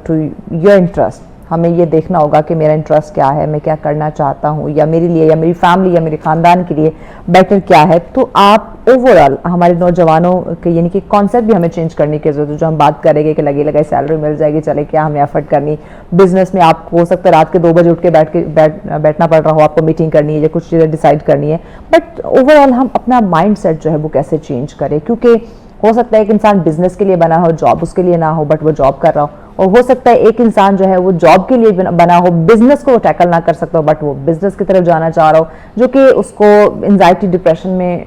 to your interest ہمیں یہ دیکھنا ہوگا کہ میرا انٹرسٹ کیا ہے, میں کیا کرنا چاہتا ہوں, یا میرے لیے یا میری فیملی یا میرے خاندان کے لیے بیٹر کیا ہے. تو آپ اوور آل ہمارے نوجوانوں کے یعنی کہ کانسیپٹ بھی ہمیں چینج کرنے کی ضرورت ہے. جو ہم بات کریں گے کہ لگے لگائی سیلری مل جائے گی, چلے کیا ہمیں ایفرٹ کرنی. بزنس میں آپ کو ہو سکتا ہے رات کے 2 بجے اٹھ کے بیٹھنا پڑ رہا ہو, آپ کو میٹنگ کرنی ہے یا کچھ چیزیں ڈیسائیڈ کرنی ہے, بٹ اوور آل ہم اپنا مائنڈ سیٹ جو ہے وہ کیسے چینج کریں. کیونکہ ہو سکتا ہے ایک انسان بزنس کے لیے بنا ہو, جاب اس کے لیے نہ ہو, بٹ وہ جاب کر رہا ہو, اور ہو سکتا ہے ایک انسان جو ہے وہ جاب کے لیے بنا ہو, بزنس کو وہ ٹیکل نہ کر سکتا ہو, بٹ وہ بزنس کی طرف جانا چاہ رہا ہو, جو کہ اس کو انزائٹی ڈپریشن میں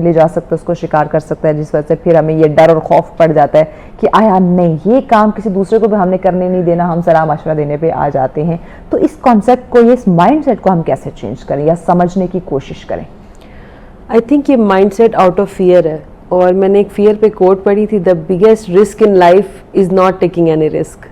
لے جا سکتا ہے, اس کو شکار کر سکتا ہے, جس وجہ سے پھر ہمیں یہ ڈر اور خوف پڑ جاتا ہے کہ آیا نہیں یہ کام کسی دوسرے کو بھی ہم نے کرنے نہیں دینا, ہم صلاح مشورہ دینے پہ آ جاتے ہیں. تو اس کانسیپٹ کو, اس مائنڈ سیٹ کو ہم کیسے چینج کریں یا سمجھنے کی کوشش کریں. آئی تھنک یہ mindset out of fear ہے, اور میں نے ایک فیئر پہ کوٹ پڑھی تھی, the biggest risk in life is not taking any risk.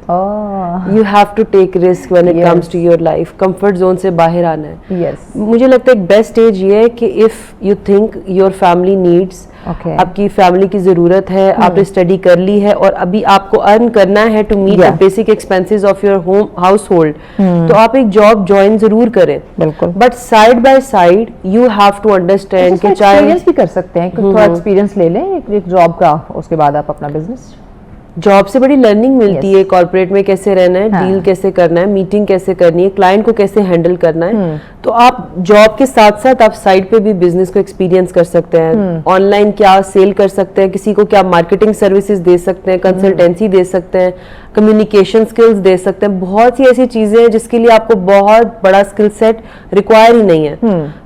You have to take risk when it comes to your life. Comfort zone سے باہر آنا ہے. مجھے لگتا ہے ایک بیسٹ اسٹیج یہ ہے کہ if you think your family needs, آپ کی فیملی کی ضرورت ہے, آپ نے اسٹڈی کر لی ہے اور ابھی آپ کو ارن کرنا ہے to meet the basic expenses of your home household, تو آپ ایک جاب جوائن ضرور کریں. بالکل, but side by side you have to understand کہ چاہے ایکسپیرینس بھی کر سکتے ہیں, تھوڑا ایکسپیرینس لے لیں ایک جاب کا, اس کے بعد آپ اپنا بزنس. جاب سے بڑی لرننگ ملتی ہے, کارپوریٹ میں کیسے رہنا ہے, ڈیل کیسے کرنا ہے, میٹنگ کیسے کرنی ہے, کلائنٹ کو کیسے ہینڈل کرنا ہے. تو آپ جاب کے ساتھ ساتھ آپ سائڈ پہ بھی بزنس کو ایکسپیرینس کر سکتے ہیں. آن لائن کیا سیل کر سکتے ہیں, کسی کو کیا مارکیٹنگ سروسز دے سکتے ہیں, کنسلٹینسی دے سکتے ہیں, کمیونیکیشن سکلز دے سکتے ہیں. بہت سی ایسی چیزیں ہیں جس کے لیے آپ کو بہت بڑا اسکل سیٹ ریکوائر ہی نہیں ہے.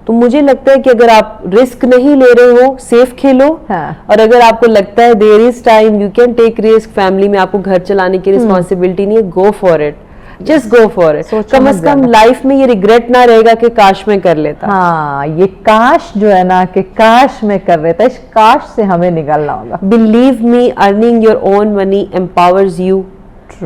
تو مجھے لگتا ہے کہ اگر آپ رسک نہیں لے رہے ہو, سیف کھیلو, اور اگر آپ کو لگتا ہے there is time you can take risk, family میں آپ کو گھر چلانے کی رسپانسبلٹی نہیں ہے, go for it, just go for it. کم از کم لائف میں یہ ریگریٹ نہ رہے گا کہ کاش میں کر لیتا. ہاں, یہ کاش جو ہے نا کہ کاش میں کر لیتا, اس کاش سے ہمیں نکلنا ہوگا. Believe me, earning your own money empowers you,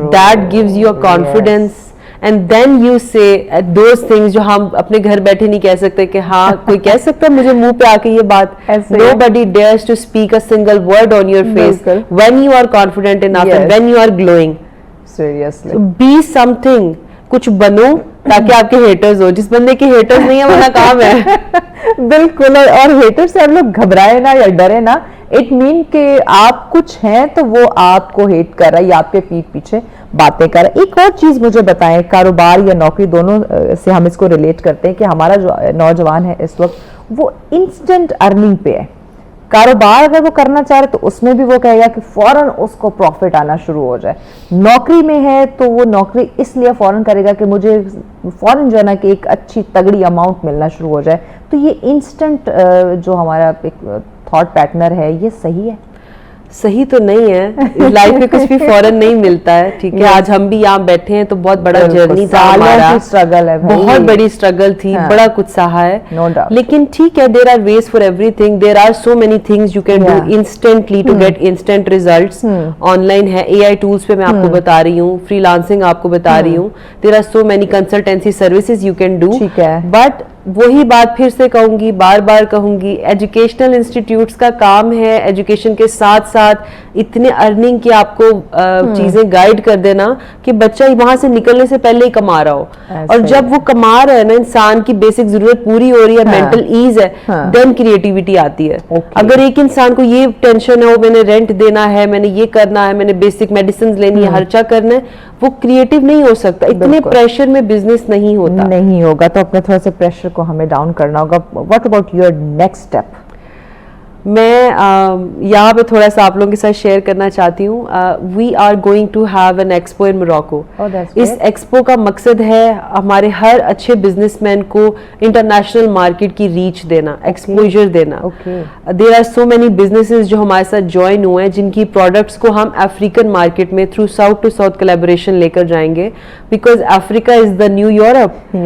that gives you a confidence. And then you say those things جو ہم اپنے گھر بیٹھے نہیں کہہ سکتے, کہ ہاں کوئی کہہ سکتا ہے مجھے منہ پہ آ کے یہ بات. Nobody dares to speak a single word on your face when you are confident enough and when you are glowing. Seriously. So be something, کچھ بنو تاکہ آپ کے ہیٹرز ہو. جس بندے کے ہیٹرز نہیں ہیں وہ ناکام ہے. بالکل, اور ہیٹر سے ہم لوگ گھبرائے نہ یا ڈرے نہ, اٹ مین کہ آپ کچھ ہیں تو وہ آپ کو ہیٹ کر رہا ہے یا آپ کے پیٹ پیچھے باتیں کر رہا ہے. ایک اور چیز مجھے بتائیں, کاروبار یا نوکری دونوں سے ہم اس کو ریلیٹ کرتے ہیں کہ ہمارا جو نوجوان ہے اس وقت وہ انسٹنٹ ارننگ پہ ہے. کاروبار اگر وہ کرنا چاہ رہے تو اس میں بھی وہ کہے گا کہ فوراً اس کو پروفٹ آنا شروع ہو جائے. نوکری میں ہے تو وہ نوکری اس لیے فوراً کرے گا کہ مجھے فوراً جو ہے نا کہ ایک اچھی تگڑی اماؤنٹ ملنا شروع ہو جائے. تو یہ انسٹنٹ جو ہمارا ایک تھاٹ پیٹرن ہے, یہ صحیح ہے؟ صحیح تو نہیں ہے, لائف میں کچھ بھی فوراً نہیں ملتا ہے. ٹھیک ہے, آج ہم بھی یہاں بیٹھے ہیں تو بہت بڑا جرنی تھا ہمارا, بہت بڑی اسٹرگل تھی, بڑا کچھ سہا ہے. لیکن ٹھیک ہے, there are ways for everything, there are so many things you can do instantly to get instant results. Online ہے, اے آئی ٹولس پہ میں آپ کو بتا رہی ہوں, فری لانسنگ آپ کو بتا رہی ہوں, there are so many consultancy services you can do. But وہی بات پھر سے کہوں گی, بار بار کہوں گی, ایجوکیشنل انسٹیٹیوٹس کا کام ہے ایجوکیشن کے ساتھ ساتھ اتنے ارننگ کی آپ کو چیزیں گائیڈ کر دینا کہ بچہ وہاں سے نکلنے سے پہلے ہی کما رہا ہو, اور جب وہ کما رہا ہے نا, انسان کی بیسک ضرورت پوری ہو رہی ہے, مینٹل ایز ہے, دین کریٹیوٹی آتی ہے. اگر ایک انسان کو یہ ٹینشن ہے, میں نے رینٹ دینا ہے, میں نے یہ کرنا ہے, میں نے بیسک میڈیسنز لینی ہے, خرچہ کرنا ہے, وہ کریٹو نہیں ہو سکتا. اتنے پریشر میں بزنس نہیں ہوگا. تو اپنے تھوڑا سے پریشر کو ہمیں ڈاؤن کرنا ہوگا. What about your next step? میں یہاں پہ تھوڑا سا آپ لوگوں کے ساتھ شیئر کرنا چاہتی ہوں. We are going to have an expo in Morocco. اس ایکسپو کا مقصد ہے ہمارے ہر اچھے بزنس مین کو انٹرنیشنل مارکیٹ کی ریچ دینا, ایکسپوجر دینا. There are so many businesses جو ہمارے ساتھ جوائن ہوئے ہیں, جن کی پروڈکٹس کو ہم افریقن مارکیٹ میں through south to south collaboration لے کر جائیں گے, because Africa is the new Europe.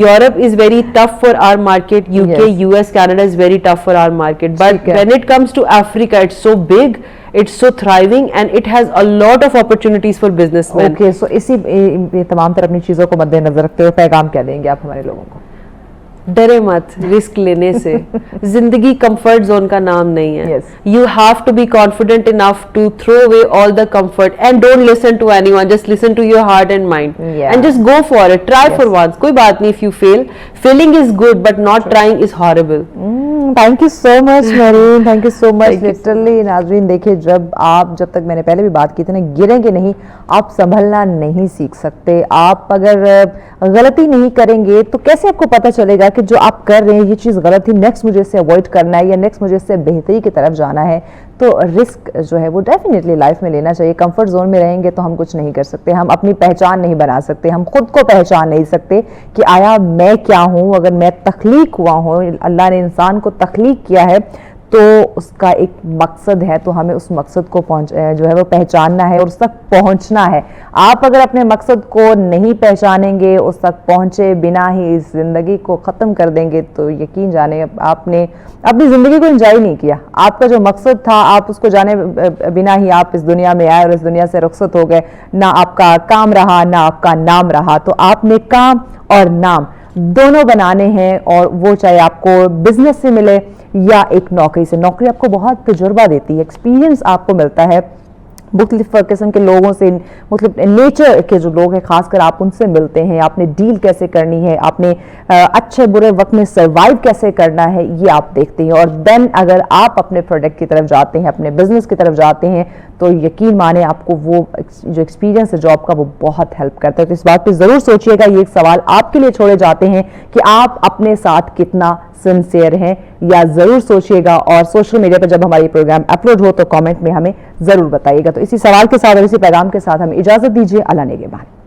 Europe is very tough for our market, U K, U S, Canada is very tough for our market, but when it comes to Africa, it's so big, it's so thriving, and it has a lot of opportunities for businessmen. Okay, so اسی تمام طرح اپنی چیزوں کو مد نظر رکھتے ہوئے پیغام کیا دیں گے آپ ہمارے لوگوں کو؟ ڈرے مت رسک لینے سے. زندگی کمفرٹ زون کا نام نہیں ہے. You have to be confident enough to throw away all the comfort and don't listen to anyone, just listen to your heart and mind and just go for it, try for once. کوئی بات نہیں, if you feel, feeling is good but not trying is horrible. Thank you so much Maryam, thank you so much. Literally ناظرین دیکھیں, جب تک میں نے پہلے بھی بات کی تھی نا, گریں گے نہیں, آپ سنبھلنا نہیں سیکھ سکتے. آپ اگر غلطی نہیں کریں گے تو کیسے آپ کو پتہ چلے گا کہ جو آپ کر رہے ہیں یہ چیز غلط تھی, نیکسٹ مجھے اس سے اوائڈ کرنا ہے یا نیکسٹ مجھے اس سے بہتری کی طرف جانا ہے. تو رسک جو ہے وہ ڈیفینیٹلی لائف میں لینا چاہیے. کمفرٹ زون میں رہیں گے تو ہم کچھ نہیں کر سکتے, ہم اپنی پہچان نہیں بنا سکتے, ہم خود کو پہچان نہیں سکتے کہ آیا میں کیا ہوں. اگر میں تخلیق ہوا ہوں, اللہ نے انسان کو تخلیق کیا ہے تو اس کا ایک مقصد ہے, تو ہمیں اس مقصد کو جو ہے وہ پہچاننا ہے اور اس تک پہنچنا ہے. آپ اگر اپنے مقصد کو نہیں پہچانیں گے, اس تک پہنچے بنا ہی اس زندگی کو ختم کر دیں گے, تو یقین جانیں آپ نے اپنی زندگی کو انجوائے نہیں کیا. آپ کا جو مقصد تھا آپ اس کو جانے بنا ہی آپ اس دنیا میں آئے اور اس دنیا سے رخصت ہو گئے. نہ آپ کا کام رہا نہ آپ کا نام رہا. تو آپ نے کام اور نام دونوں بنانے ہیں, اور وہ چاہے آپ کو بزنس سے ملے یا ایک نوکری سے. نوکری آپ کو بہت تجربہ دیتی ہے, ایکسپیرینس آپ کو ملتا ہے, مختلف قسم کے لوگوں سے, مطلب نیچر کے جو لوگ ہیں خاص کر آپ ان سے ملتے ہیں. آپ نے ڈیل کیسے کرنی ہے, آپ نے اچھے برے وقت میں سروائیو کیسے کرنا ہے, یہ آپ دیکھتے ہیں. اور دین اگر آپ اپنے پروڈکٹ کی طرف جاتے ہیں, اپنے بزنس کی طرف جاتے ہیں, تو یقین مانیں آپ کو وہ جو ایکسپیرینس ہے جاب کا وہ بہت ہیلپ کرتا ہے. تو اس بات پہ ضرور سوچئے گا, یہ ایک سوال آپ کے لیے چھوڑے جاتے ہیں کہ آپ اپنے ساتھ کتنا سنسیئر ہیں, یا ضرور سوچئے گا. اور سوشل میڈیا پر جب ہماری پروگرام اپلوڈ ہو تو کامنٹ میں ہمیں ضرور بتائیے گا. تو اسی سوال کے ساتھ اور اسی پیغام کے ساتھ ہمیں اجازت دیجیے. اللہ نگہبان.